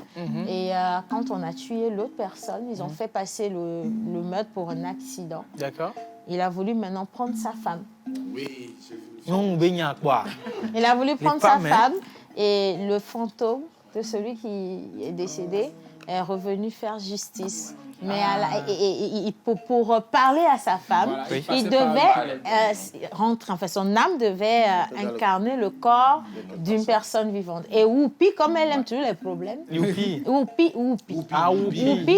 Et quand on a tué l'autre personne, ils ont fait passer le meurtre pour un accident. D'accord. Il a voulu maintenant prendre sa femme. Oui, non, Bénia, quoi. Il a voulu prendre sa femme et le fantôme de celui qui est décédé est revenu faire justice. Mais pour parler à sa femme, il devait rentrer, enfin son âme devait incarner le corps d'une personne vivante. Et Whoopi, comme elle aime toujours les problèmes, Whoopi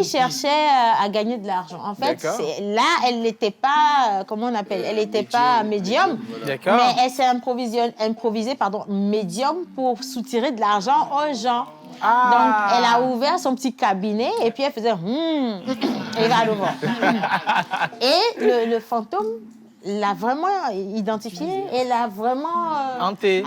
cherchait à gagner de l'argent. En fait, là, elle n'était pas, comment on appelle, elle n'était pas médium, mais elle s'est improvisée médium pour soutirer de l'argent aux gens. Donc, elle a ouvert son petit cabinet et puis elle faisait et va le voir. Et le fantôme l'a vraiment identifié et l'a vraiment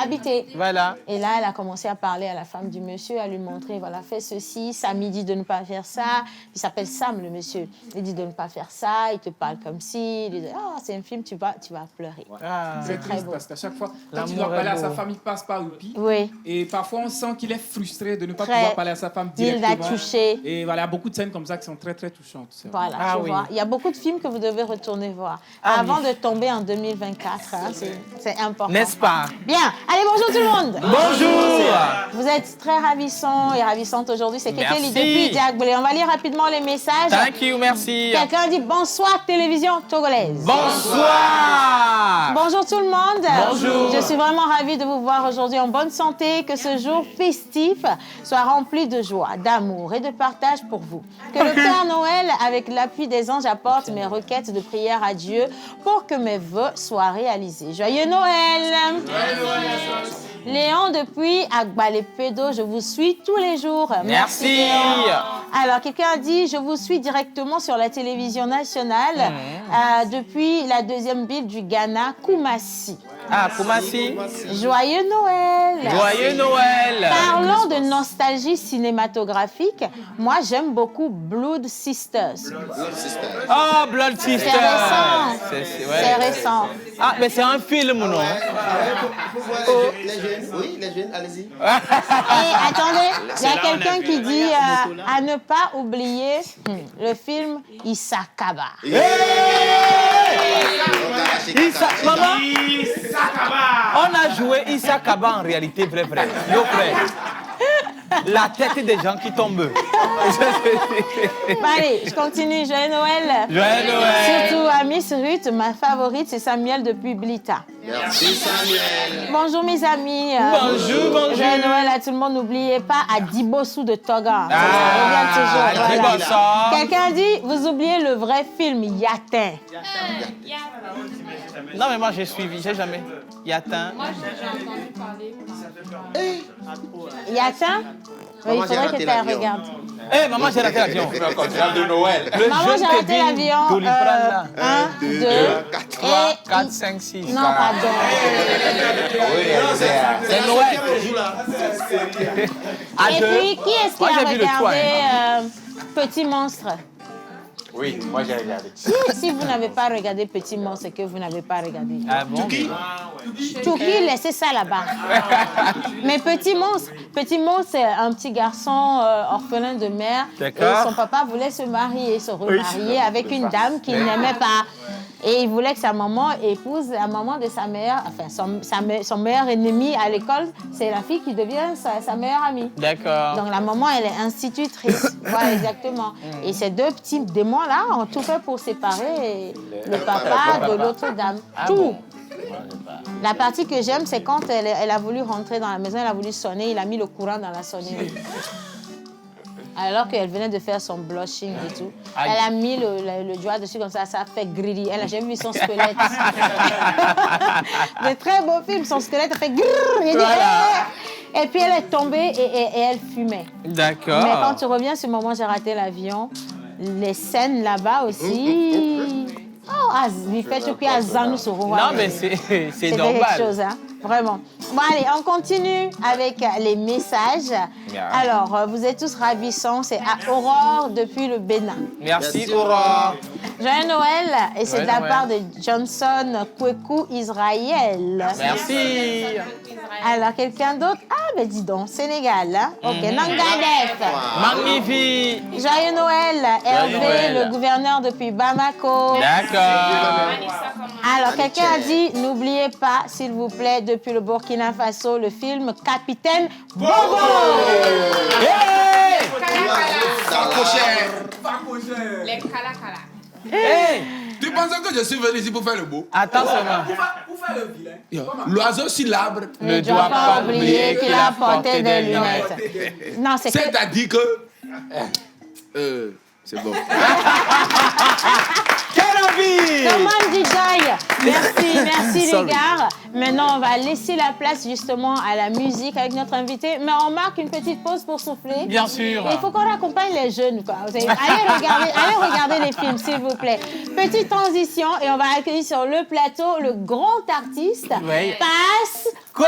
habité. Voilà. Et là, elle a commencé à parler à la femme du monsieur, à lui montrer, voilà, fais ceci. Sam, il dit de ne pas faire ça. Il s'appelle Sam, le monsieur. Il dit de ne pas faire ça. Il te parle comme si. Il dit, c'est un film, tu vas pleurer. C'est très beau. Parce qu'à chaque fois, quand il doit parler à sa femme, il passe par Whoopi. Oui. Et parfois, on sent qu'il est frustré de ne pas pouvoir parler à sa femme directement. Il l'a touché. Et voilà, il y a beaucoup de scènes comme ça qui sont très, très touchantes. Voilà, tu vois. Il y a beaucoup de films que vous devez retourner voir. Avant de tomber en 2024, c'est important. N'est-ce pas? Bien. Allez, bonjour tout le monde. Bonjour. Vous êtes très ravissants et ravissantes aujourd'hui. C'est Kékéli depuis Diagbélé. On va lire rapidement les messages. Thank you, merci. Quelqu'un dit bonsoir télévision togolaise. Bonsoir. Bonjour tout le monde. Bonjour. Je suis vraiment ravie de vous voir aujourd'hui en bonne santé. Que ce jour festif soit rempli de joie, d'amour et de partage pour vous. Que le Père Noël, avec l'appui des anges, apporte mes requêtes de prière à Dieu pour que mes vœux soient réalisés. Joyeux Noël! Léon depuis Agbalé-Pédo, je vous suis tous les jours. Merci. Léon. Alors, quelqu'un a dit, je vous suis directement sur la télévision nationale depuis la deuxième ville du Ghana, Koumassi. Ah, Koumassi. Joyeux Noël! Joyeux Noël! Parlons de nostalgie cinématographique. Moi, j'aime beaucoup Blood Sisters. Oh, Blood Sisters! C'est récent. C'est récent. Ah, mais c'est un film, non? Les jeunes, oui, les jeunes, allez-y. Et attendez, il y a quelqu'un qui dit à ne pas oublier le film Issa Kaba. Maman, on a joué Issa Kaba en réalité, vrai. Yo, frère. La tête des gens qui tombent. Allez, je continue. Joyeux Noël. Joyeux Noël. Surtout à Miss Ruth, ma favorite, c'est Samuel depuis Blita. Merci Samuel. Bonjour mes amis. Bonjour. Joyeux Noël à tout le monde. N'oubliez pas à Dibossou de Toga. Voilà. Quelqu'un dit, vous oubliez le vrai film Yatin. Non, mais moi j'ai suivi, j'ai jamais. Yatin. Moi j'ai entendu parler. Yatin? Oui, il faudrait que tu regardes. Eh, maman, j'ai raté l'avion. de Noël. Maman, j'ai raté l'avion. 1, 2, 3, 4, 5, 6. Non, pardon. C'est Noël. Et puis, qui est-ce qui a regardé Petit Monstre? Oui, moi j'ai regardé. Si vous n'avez pas regardé Petit Monstre, c'est que vous n'avez pas regardé. Ah bon? Chouki, laissez ça là-bas. Mais Petit Monstre, c'est un petit garçon orphelin de mère. D'accord. Et son papa voulait se remarier avec une dame qu'il n'aimait pas. Et il voulait que sa maman épouse la maman de sa meilleure, enfin son meilleur ennemi à l'école, c'est la fille qui devient sa meilleure amie. D'accord. Donc la maman, elle est institutrice. Voilà, exactement. Et ces deux petits démons-là ont tout fait pour séparer le papa de l'autre dame. Tout. La partie que j'aime, c'est quand elle a voulu rentrer dans la maison, elle a voulu sonner, il a mis le courant dans la sonnerie. Alors qu'elle venait de faire son blushing et tout. Elle a mis le doigt dessus comme ça a fait grillis. Elle n'a jamais vu son squelette. De très beaux films, son squelette a fait grrrr. Et puis elle est tombée et elle fumait. D'accord. Mais quand tu reviens sur le moment j'ai raté l'avion, les scènes là-bas aussi... Oh, il fait tout à Zanou sur Non, mais c'est normal. quelque chose, hein? Vraiment. Bon, allez, on continue avec les messages. Bien. Alors, vous êtes tous ravissants. C'est à Aurore depuis le Bénin. Merci, Aurore. Joyeux Noël. Et c'est de la Noël. part de Johnson Kweku Israël. Merci. Alors, quelqu'un d'autre? Ah, ben dis donc, Sénégal. Hein? Ok, Nangadef. Magnifique. Joyeux Noël, Hervé, Noël. le gouverneur depuis Bamako. D'accord. Alors, quelqu'un a dit, n'oubliez pas, s'il vous plaît, depuis le Burkina Faso, le film Capitaine Bobo. Les Kalakala. Hey! Tu penses que je suis venu ici pour faire le beau? Attends seulement. Pour faire le vilain. L'oiseau sur l'arbre Ne doit pas oublier qu'il a porté des lunettes. Non, c'est que... C'est-à-dire que... c'est bon. Quelle envie! Comment dit Joy? Merci les gars. Maintenant, on va laisser la place justement à la musique avec notre invité. Mais on marque une petite pause pour souffler. Bien sûr. Il faut qu'on accompagne les jeunes, quoi. Allez regarder les films, s'il vous plaît. Petite transition et on va accueillir sur le plateau le grand artiste, Oui. Pasco.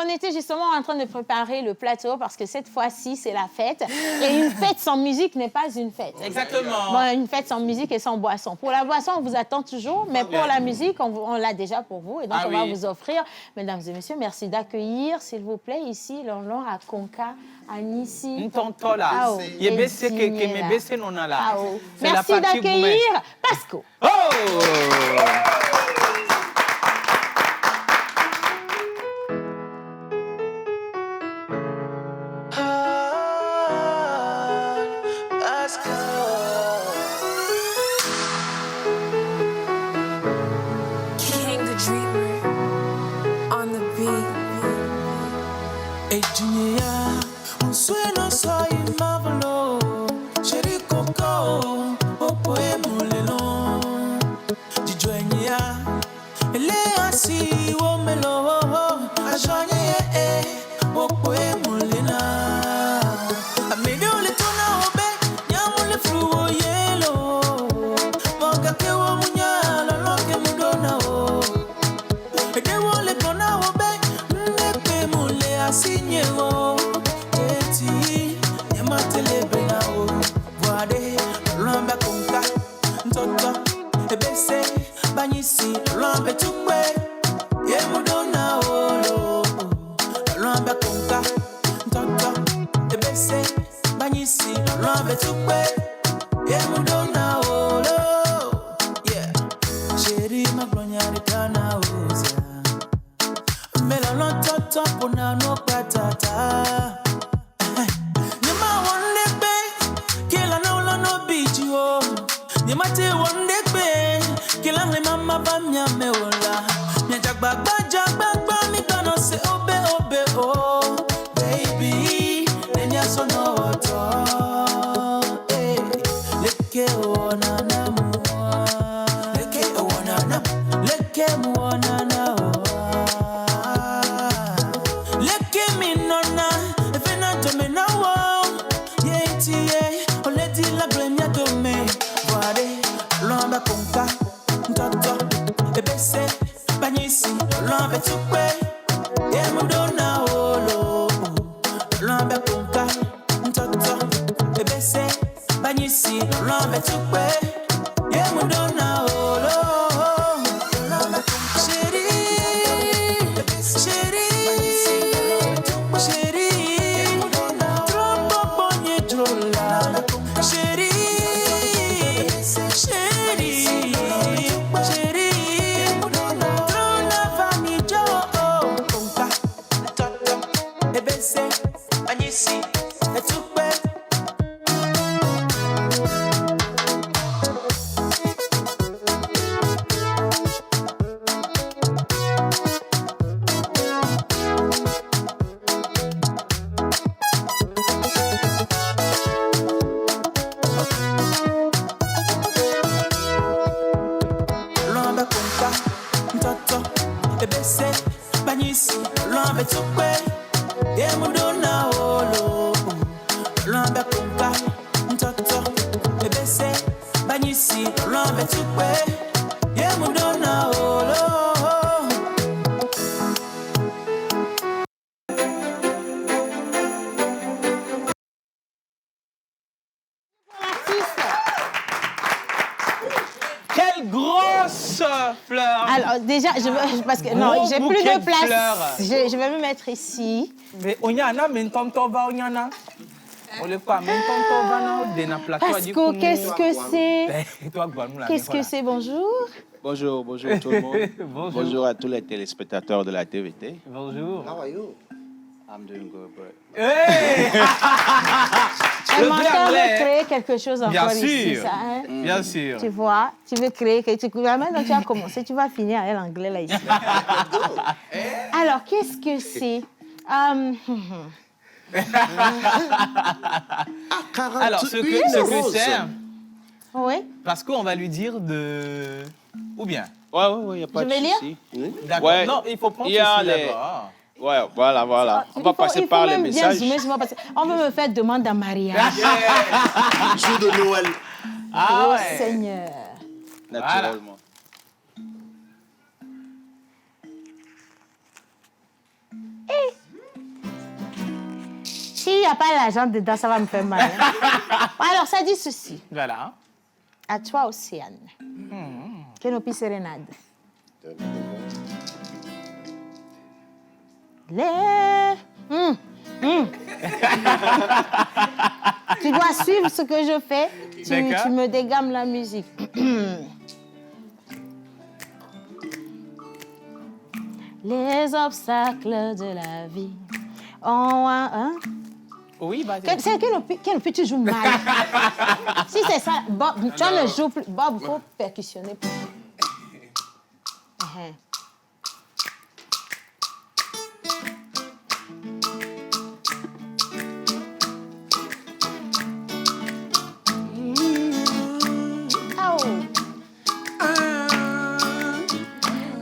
On était justement en train de préparer le plateau parce que cette fois-ci, c'est la fête. Et une fête sans musique n'est pas une fête. Exactement. Bon, une fête sans musique et sans boisson. Pour la boisson, on vous attend toujours, mais pour la musique, on l'a déjà pour vous. Et donc, on va vous offrir. Mesdames et messieurs, merci d'accueillir, s'il vous plaît, ici, Lon à Konka, à Nissi. Ntontola. Merci d'accueillir Pasco. Oh! Mule love to pay. Yeah, Mudona, oh, love conca, Toto, the best, Banisi, love to pay. Yeah, Mudona, oh, yeah. Sherry, my bronya, Tana, Melon, Toto, Puna, no patata. Nima one day, babe, kill a no beach, you. Nimate one day, babe, kill a mama, Bamia, Meola. Jagba, me gonna say, obey, oh, baby, then you're so no auto. Hey, leke wanana mua, leke wanana, leke wanana, leke me nona, if you not to me now, yeah, oleti la glenya to me, wade, lomba konka, toto, ebese. Banyisi, love to pay. Yeah, Mudona, oh, love punka, Toto, Ebese, Banyisi, love to pay. Yeah, Mudona, oh, love Sherry, Troppo bonye drola, Sherry. Quelle grosse fleur! Alors déjà, parce que non, j'ai plus de place. Je vais me mettre ici. Mais Onyana, Mentontova, Onyana. On le quoi? Mentontova, non? Dena plateau. Parce que qu'est-ce que c'est? Qu'est-ce que c'est? Bonjour. Bonjour tout le monde. Bonjour à tous les téléspectateurs de la TVT. Bonjour. How are you? I'm doing good, bro. Hey! Elle m'entend de créer quelque chose encore ici, ça, hein? Bien sûr. Tu vois, tu veux créer quelque chose. Maintenant, tu as commencé, tu vas finir avec l'anglais là ici. Alors, qu'est-ce que c'est? Alors, ce que c'est... Oui. Parce qu'on va lui dire de... Ou bien? Ouais, il n'y a pas de souci. D'accord. Ouais. Non, il faut prendre ceci d'abord. Ouais, voilà. On va passer par les messages. On veut me faire demande en mariage. Jour de Noël. Ah ouais. Oh Seigneur. Naturellement. S'il n'y a pas l'argent dedans, ça va me faire mal. Hein? Alors, ça dit ceci. Voilà. À toi, Océane. Kenopi Sérénade. Tu dois suivre ce que je fais. Tu me dégammes la musique. Les obstacles de la vie ont un... Oui, bah... C'est Kenopi, tu joues mal. Si c'est ça, Bob, tu ne joues plus. Bob, il faut percussionner.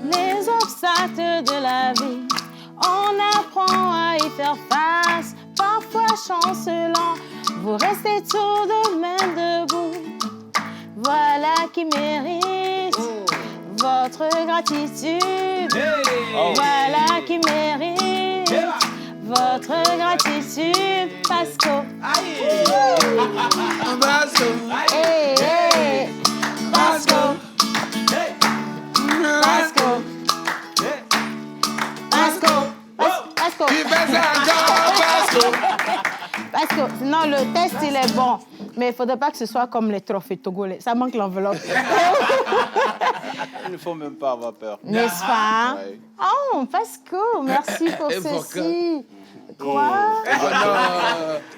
Les obstacles de la vie, on apprend à y faire face. Parfois chancelant, vous restez tout de même debout. Voilà qui mérite votre gratitude. Voilà qui mérite votre gratitude. Pasco. Pasco. Pasco. Non, le test, il est bon. Mais il ne faudrait pas que ce soit comme les trophées togolais. Ça manque l'enveloppe. Il ne faut même pas avoir peur. N'est-ce pas? Ouais. Oh, Pasco, merci pour ceci. Quoi?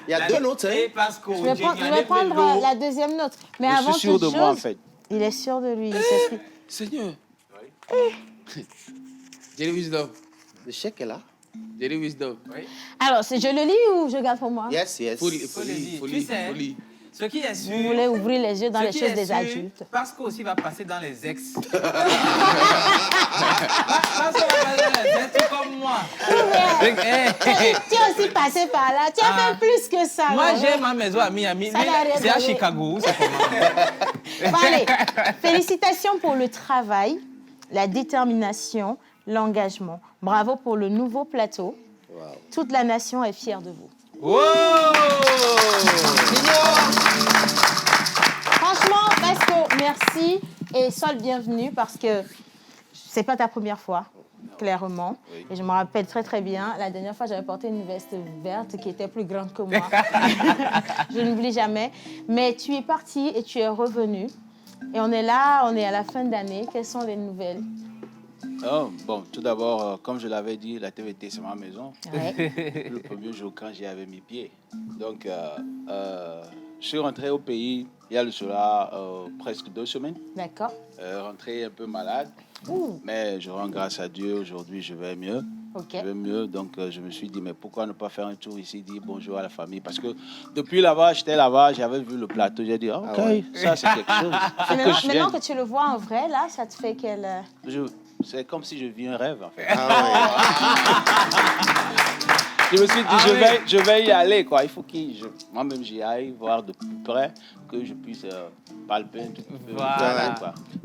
Il y a deux notes. Et Pasco, Je vais prendre la deuxième note. Mais Je avant suis sûr toute de moi, en chose, fait. il est sûr de lui. Seigneur. Jerry Wisdom. Le chèque est là. Jerry Wisdom. Alors, je le lis ou je garde pour moi? Yes. Folie. Tu sais, ce qui est sûr... Vous voulez ouvrir les yeux dans les choses des adultes. Pasco aussi va passer dans les ex. Pasco va passer dans les ex, tout comme moi. Tu es aussi passé par là. Tu as fait plus que ça. Moi, j'ai ma maison à Miami. C'est à Chicago. C'est comment? Bon, allez, félicitations pour le travail, la détermination, l'engagement. Bravo pour le nouveau plateau. Wow. Toute la nation est fière de vous. Wow! Franchement, Pasco, merci et sois le bienvenu parce que c'est pas ta première fois, clairement. Oui. Et je me rappelle très très bien, la dernière fois, j'avais porté une veste verte qui était plus grande que moi. Je n'oublie jamais. Mais tu es parti et tu es revenu. Et on est là, on est à la fin d'année. Quelles sont les nouvelles? Oh, bon, tout d'abord, comme je l'avais dit, la TVT, c'est ma maison. Ouais. Le premier jour, quand j'y avais mis pied. Donc, je suis rentré au pays il y a le cela presque 2 semaines. D'accord. Rentré un peu malade. Ouh. Mais je rends grâce à Dieu. Aujourd'hui, je vais mieux. Okay. Je vais mieux. Donc, je me suis dit, mais pourquoi ne pas faire un tour ici, dire bonjour à la famille? Parce que depuis là-bas, j'étais là-bas, j'avais vu le plateau. J'ai dit, OK, ouais. Ça, c'est quelque chose. Maintenant que tu le vois en vrai, là, ça te fait quel... C'est comme si je vis un rêve, en fait. Ah ouais. Je me suis dit, je vais y aller, quoi. Il faut que moi-même j'y aille, voir de plus près, que je puisse palper un tout petit peu. Voilà.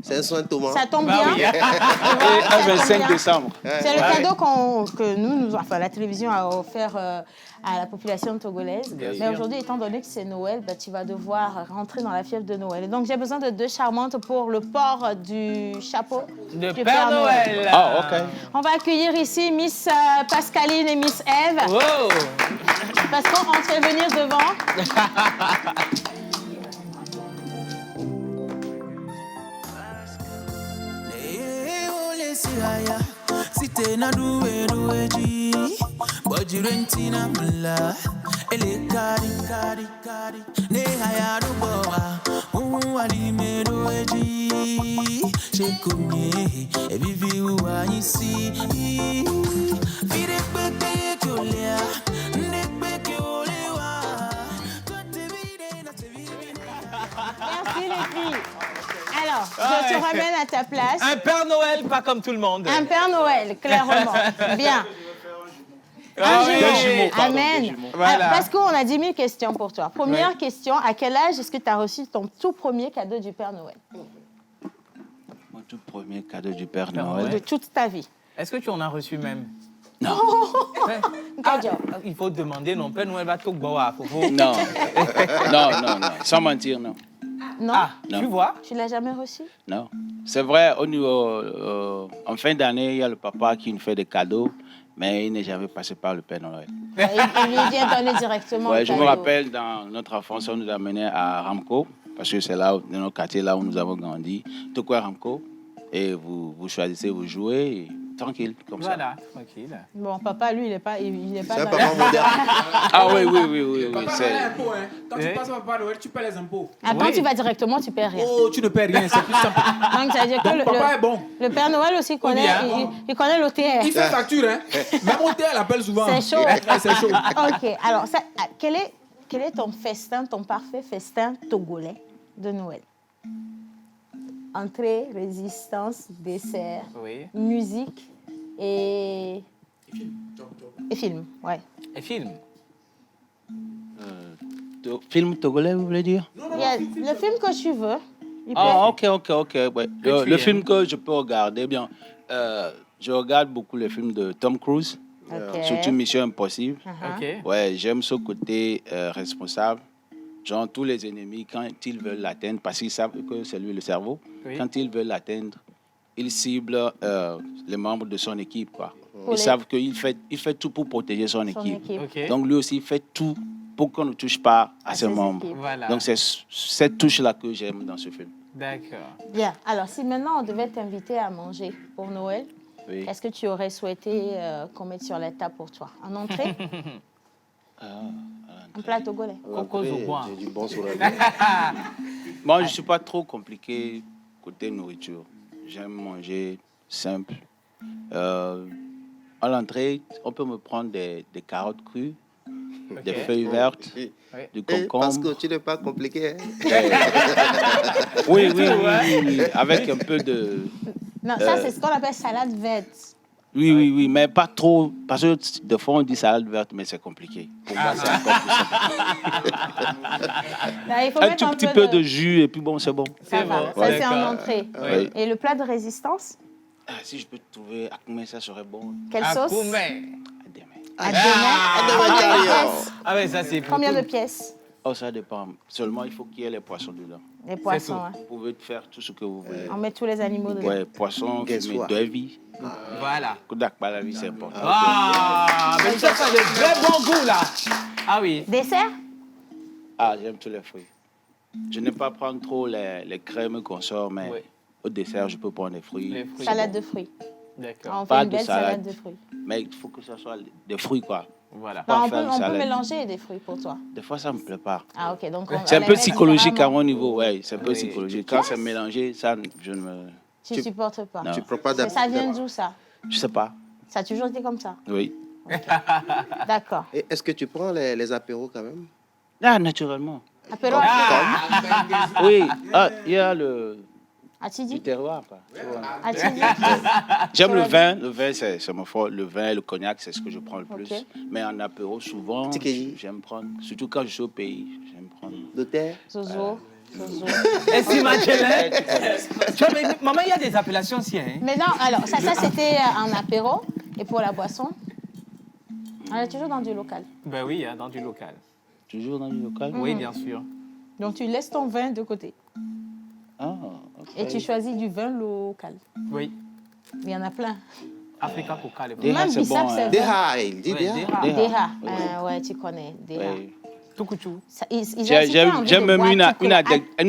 C'est un soin Thomas. Ça tombe bien. Et un 25 décembre. C'est le cadeau que nous, enfin, la télévision a offert à la population togolaise. Mais aujourd'hui, étant donné que c'est Noël, bah, tu vas devoir rentrer dans la fièvre de Noël. Et donc, j'ai besoin de 2 charmantes pour le port du chapeau de Père Noël. Ah, OK. On va accueillir ici Miss Pascaline et Miss Eve. Wow. Parce qu'on te fait venir devant. Site na duweji Bojirenti na mula Ele kari Ne haya duboa Ali me duweji Shekunye Evivi uwa yisi Vire kweke kyolea Ndekwe kyolewa Merci les filles. Alors, je te ramène à ta place. Un Père Noël, pas comme tout le monde. Un Père Noël, clairement. Bien. Ah, un jumeau. Amen. Voilà. Parce qu'on a 10 000 questions pour toi. Première question, à quel âge est-ce que tu as reçu ton tout premier cadeau du Père Noël? Mon tout premier cadeau du Père Noël. De toute ta vie. Est-ce que tu en as reçu même? Non. Il faut demander, non, Père Noël va tout boire. Non. Non. Sans mentir, non. Non. Non. Tu vois? Tu l'as jamais reçu? Non. C'est vrai, au niveau, en fin d'année, il y a le papa qui nous fait des cadeaux, mais il n'est jamais passé par le Père Noël. Il lui vient donner directement. Ouais, je me rappelle, dans notre enfance, on nous amenait à Ramco, parce que c'est là, dans notre quartier, là où nous avons grandi. Tout quoi Ramco, et vous choisissez, vous jouez, et tranquille, comme ça. Voilà, tranquille. Bon, papa, lui, il n'est pas C'est un dans papa moderne. Ah oui. C'est l'impôt, hein. Quand tu passes par Papa Noël, tu paies les impôts. Quand tu vas directement, tu ne paies rien. Oh, tu ne paies rien, c'est plus simple. Donc, ça veut dire que papa est bon. Le Père Noël aussi connaît, il connaît l'OTR. Il fait facture, hein. Même OTR l'appelle souvent. C'est chaud. C'est chaud. OK. Alors, quel est ton festin, ton parfait festin togolais de Noël? Entrée, résistance, dessert, musique et film. Ouais. Et film? Film togolais, vous voulez dire? Il y a le film que tu veux. OK. Ouais. Le film que je peux regarder, bien, je regarde beaucoup les films de Tom Cruise, surtout Mission Impossible. Ouais, j'aime ce côté responsable. Genre, tous les ennemis, quand ils veulent l'atteindre, parce qu'ils savent que c'est lui le cerveau, quand ils veulent l'atteindre, ils ciblent les membres de son équipe, quoi. Ils savent qu'il fait tout pour protéger son équipe. Donc, lui aussi, il fait tout pour qu'on ne touche pas à ses membres. Voilà. Donc c'est cette touche-là que j'aime dans ce film. D'accord. Bien. Alors, si maintenant on devait t'inviter à manger pour Noël, Oui. qu'est-ce que tu aurais souhaité qu'on mette sur la table pour toi? En entrée? Un plat togolais. J'ai du bon sur la Moi, je ne suis pas trop compliqué côté nourriture. J'aime manger simple. À l'entrée, on peut me prendre des carottes crues, des feuilles vertes, du concombre. Parce que tu n'es pas compliqué. Hein? Oui, avec un peu de... Non, ça, c'est ce qu'on appelle salade verte. Oui, mais pas trop. Parce que des fois, on dit salade verte, mais c'est compliqué. Pour moi, c'est encore plus simple. Là, il faut Un mettre tout petit peu de jus, et puis bon, c'est bon. Ça va. Ça, c'est en entrée. Oui. Et le plat de résistance? Si je peux trouver Akoumé, ça serait bon. Quelle sauce? Ah ouais, ça c'est Combien de pièces? Oh, ça dépend. Seulement, il faut qu'il y ait les poissons dedans. Les poissons, hein. Vous pouvez faire tout ce que vous voulez. On met tous les animaux dedans. Ouais, poissons, fumé de vie. Voilà. Kodak, pas la vie, c'est important. Ah, mais ça, ça a de très bon goût, là. Ah oui. Dessert? Ah, j'aime tous les fruits. Je n'aime pas prendre trop les crèmes qu'on sort, mais au dessert, je peux prendre des fruits. Salade de fruits. D'accord. On fait une belle salade de fruits. Mais il faut que ce soit des fruits, quoi. Voilà. Non, on peut mélanger des fruits pour toi. Des fois, ça ne me plaît pas. Ah, ok. Donc C'est un peu psychologique à mon niveau, ouais. C'est un peu psychologique. Quand c'est mélangé, ça, je ne me... Tu ne supportes pas. Non. Tu prends pas Mais ça vient d'où, ça? Je sais pas. Ça a toujours été comme ça? Oui. D'accord. Et est-ce que tu prends les apéros quand même? Ah, naturellement. Apéro Oui. Ah, il y a le... Atidi? Du terroir, quoi. Atidi? J'aime le vin. Le vin, c'est mon fort. Le vin et le cognac, c'est ce que je prends le plus. Ok. Mais en apéro, souvent, j'aime prendre... Surtout quand je suis au pays, j'aime prendre... De terre? Zozo. Et si Machelin? Maman, il y a des appellations aussi, hein? Mais non, alors, ça c'était un apéro. Et pour la boisson, on est toujours dans du local. Ben oui, hein, dans du local. Toujours dans du local? Oui, bien sûr. Donc, tu laisses ton vin de côté. Ah, ok. Et tu choisis du vin local. Oui. Il y en a plein. Africa Coca, les Même Bissap, c'est vrai. Deha, il dit Deha. Deha. Ouais, tu connais. Deha. Tukuchu. J'ai même une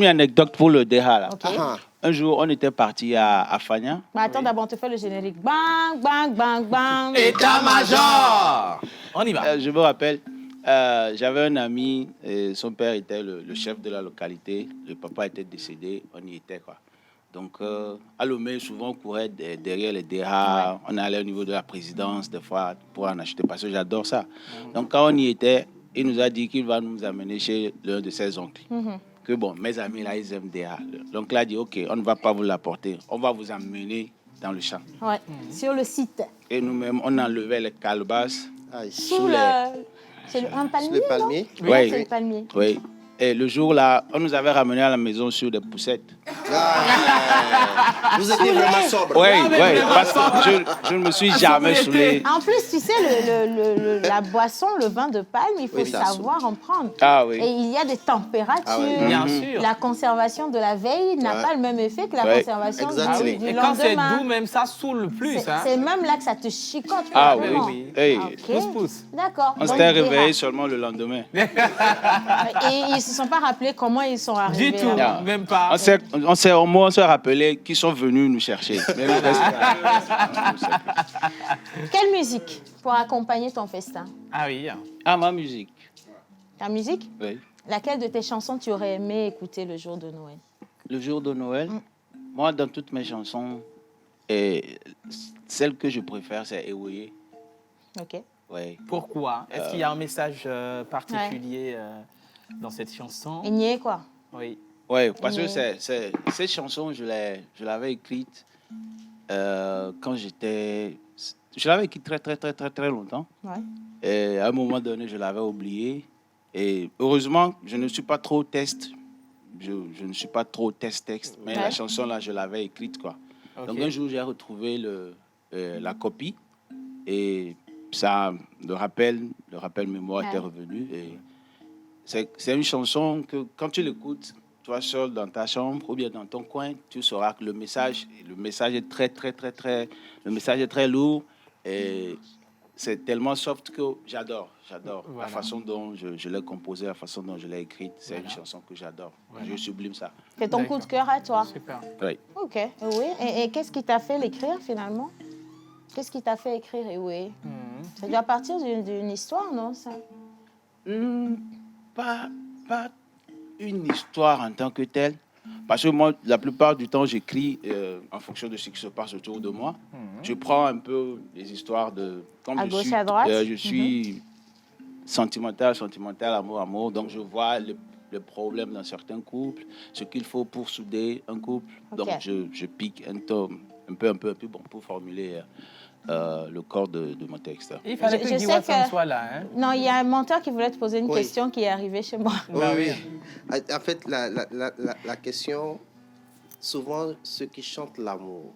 anecdote pour le Deha, là. Okay. Un jour, on était parti à Fania. Mais attends, d'abord, on te fait le générique. Bang, bang, bang, bang. État-major. On y va. Je me rappelle, j'avais un ami, et son père était le chef de la localité. Le papa était décédé, on y était, quoi. Donc, à Lomé, souvent, on courait derrière les DEHA. On allait au niveau de la présidence, des fois, pour en acheter, parce que j'adore ça. Donc, quand on y était, il nous a dit qu'il va nous amener chez l'un de ses oncles. Que bon, mes amis, là, ils aiment DEHA. Donc, là, il a dit, OK, on ne va pas vous l'apporter. On va vous emmener dans le champ. Ouais, sur le site. Et nous-mêmes, on enlevait les calebasses. Sous le... C'est un palmier, le palmier? Non? Oui. C'est le palmier. Oui. Et le jour-là, on nous avait ramenés à la maison sur des poussettes. Vous étiez vraiment sobre. Oui, parce que je ne me suis jamais saoulé. En plus, tu sais, la boisson, le vin de palme, il faut savoir en prendre. Ah oui. Et il y a des températures. Ah oui. Bien sûr. La conservation de la veille n'a pas le même effet que la conservation du lendemain. Et quand c'est doux, même ça saoule plus. C'est même là que ça te chicote. Ah oui. Hey. Pousse. D'accord. On s'était réveillé seulement le lendemain. Et ils ne se sont pas rappelés comment ils sont arrivés. Du tout, même pas. On s'est rappelé qu'ils sont venus nous chercher. Quelle musique pour accompagner ton festin? Ah oui. Ah, ma musique. Ta musique? Oui. Laquelle de tes chansons tu aurais aimé écouter le jour de Noël? Le jour de Noël? Moi, dans toutes mes chansons, celle que je préfère, c'est Ewoye. Ok. Ouais. Pourquoi? Est-ce qu'il y a un message particulier dans cette chanson? Igné, quoi. Oui. Oui, parce que cette chanson, je l'avais écrite quand j'étais... Je l'avais écrite très longtemps. Ouais. Et à un moment donné, je l'avais oubliée. Et heureusement, je ne suis pas trop test. Je ne suis pas trop texte. Mais la chanson, là, je l'avais écrite, quoi. Okay. Donc un jour, j'ai retrouvé la copie. Et ça, le rappel mémoire était revenu. Et c'est une chanson que, quand tu l'écoutes, toi seul dans ta chambre ou bien dans ton coin, tu sauras que le message est très lourd. Et c'est tellement soft que j'adore. Voilà. La façon dont je l'ai composé, la façon dont je l'ai écrite. C'est une chanson que j'adore. Voilà. Je sublime ça. C'est ton coup de cœur à toi. Super. Oui. Ok, oui. Et qu'est-ce qui t'a fait l'écrire finalement? Qu'est-ce qui t'a fait écrire oui? Ça doit partir d'une histoire, non ça? Pas une histoire en tant que telle. Parce que moi, la plupart du temps, j'écris en fonction de ce qui se passe autour de moi. Je prends un peu les histoires de... Comme à gauche, à droite. Je suis sentimental, amour. Donc, je vois le problème dans certains couples, ce qu'il faut pour souder un couple. Okay. Donc, je pique un peu bon, pour formuler le corps de mon texte. Il fallait que Guy Watson soit là. Hein? Non, il y a un menteur qui voulait te poser une question qui est arrivée chez moi. Oui. En fait, la question, souvent, ceux qui chantent l'amour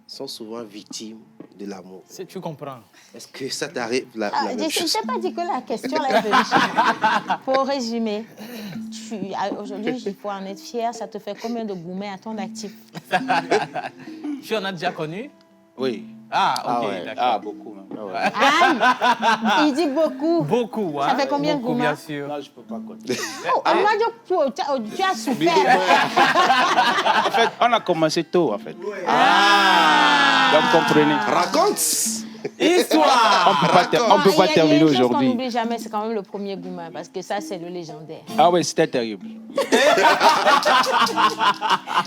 sont souvent victimes de l'amour. Tu comprends. Est-ce que ça t'arrive Je n'ai pas dit que la question là est venue chez moi. Pour résumer, aujourd'hui, il faut en être fier. Ça te fait combien de gourmets à ton actif? Tu en as déjà connu? Oui. Ah, ok, d'accord. Ah, beaucoup. Même. Il dit beaucoup. Beaucoup, hein? Ça fait combien de beaucoup, gourmets? Bien sûr. Non, je ne peux pas compter. On m'a dit que tu as souffert. En fait, on a commencé tôt, en fait. Donc, comprenez. Raconte! Histoire! On ne peut pas terminer aujourd'hui. Il y a une chose qu'on n'oublie jamais, c'est quand même le premier gourmet, parce que ça, c'est le légendaire. Ah oui, c'était terrible.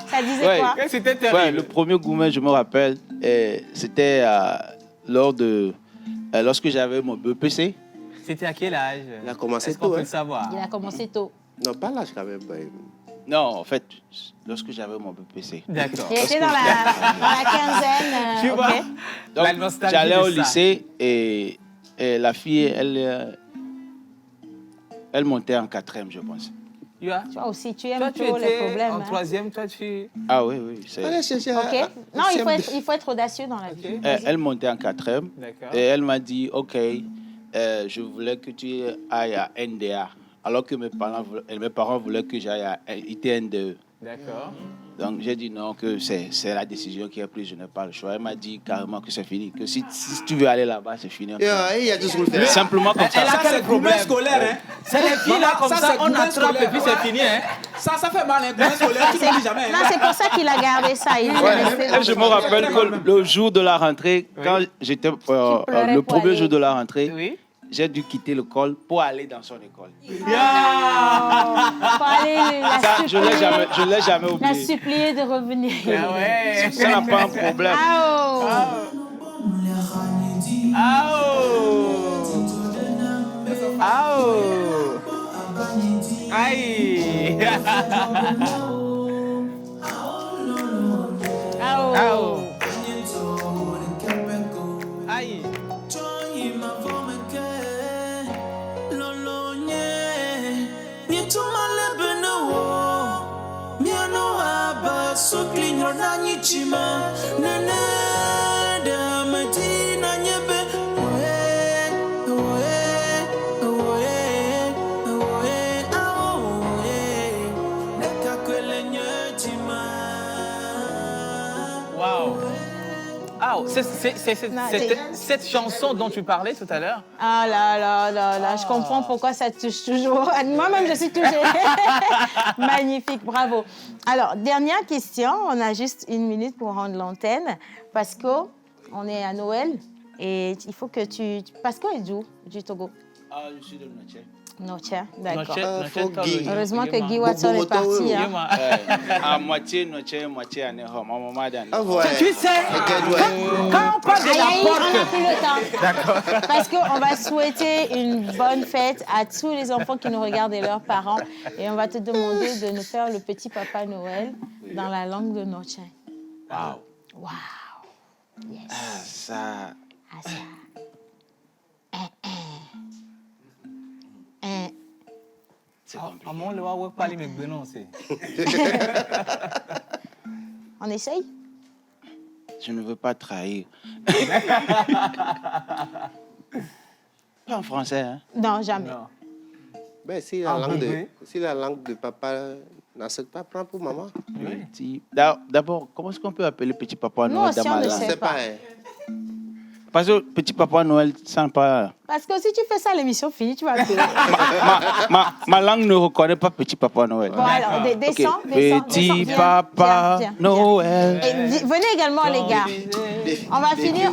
Ça disait quoi? C'était terrible. Ouais, le premier gourmet, je me rappelle, c'était lorsque j'avais mon BPC. C'était à quel âge? Il a commencé Est-ce qu'on tôt. peut le savoir? Il a commencé tôt. Non, pas l'âge quand même. Non, en fait, lorsque j'avais mon BPC. D'accord. Il était dans la quinzaine. Tu vois? Okay. Donc, j'allais au lycée et la fille, elle montait en 4e, je pense. Toi aussi, tu aimes toi, trop les problèmes. En 3e, toi, tu... Ah oui. Ok. Non, il faut être audacieux dans la vie. Elle montait en 4e. Et elle m'a dit, OK, je voulais que tu ailles à NDA. Alors que mes parents voulaient que j'aille à ITNDE. D'accord. Donc j'ai dit non, que c'est la décision qui est prise, je n'ai pas le choix. Elle m'a dit carrément que c'est fini, que si tu veux aller là-bas, c'est fini. Il y a tout ce qu'on fait. Simplement comme ça. Ça, c'est le problème scolaire. Hein? C'est les filles là, comme ça, on attrape et puis c'est fini. Hein? Ça fait mal, un scolaire, tu ne dis jamais. Non, c'est pour ça qu'il a gardé ça. Je me rappelle que le jour de la rentrée, quand j'étais le premier jour de la rentrée, j'ai dû quitter l'école pour aller dans son école. Je ne l'ai jamais oublié. La supplier de revenir. Ça n'a pas un problème. Aïe. Aïe. C'est cette chanson dont tu parlais tout à l'heure. Ah là, je comprends pourquoi ça te touche toujours. Moi-même, je suis touchée. Magnifique, bravo. Alors, dernière question. On a juste 1 minute pour rendre l'antenne parce qu'on est à Noël et il faut que tu... Pascal est d'où? Du Togo? Je suis de Noche. Noche, d'accord. Heureusement que Guy Watson est parti. À moitié Noche, moitié à Neho. Tu sais, quand on parle de la porte... On n'a plus le temps. D'accord. Parce qu'on va souhaiter une bonne fête à tous les enfants qui nous regardent et leurs parents. Et on va te demander de nous faire le petit Papa Noël dans la langue de Noche. Wow. Wow. Yes. Ça. C'est compliqué. On essaye? Je ne veux pas trahir. Pas en français, hein? Non, jamais. Non. Ben, si la langue de papa n'accepte pas, prends pour maman. Oui. D'abord, comment est-ce qu'on peut appeler petit papa Noël dans ma langue? Je ne sais pas. parce que petit Papa Noël, ça n'a pas... Parce que si tu fais ça, l'émission finie, tu vas payer. ma langue ne reconnaît pas petit Papa Noël. Bon, alors, descends. Petit Papa Noël. Et venez également, les gars. On va finir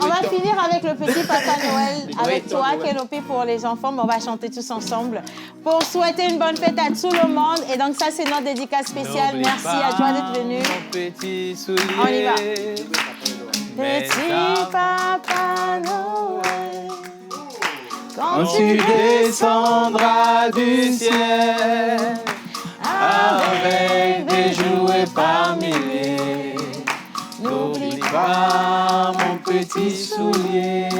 avec le petit Papa Noël, avec toi, Kénopi, pour les enfants. Mais on va chanter tous ensemble pour souhaiter une bonne fête à tout le monde. Et donc, ça, c'est notre dédicace spéciale. Merci à toi d'être venu. Petit soulier. On y va. Petit Papa Noël, quand tu descendras du ciel avec des jouets par milliers, n'oublie pas mon petit soulier.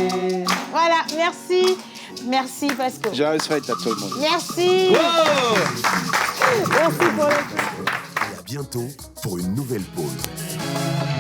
Voilà, merci. Merci, Pascal. Joyeuse fête à tout le monde. Merci. Wow. Merci pour le... Et à bientôt pour une nouvelle pause.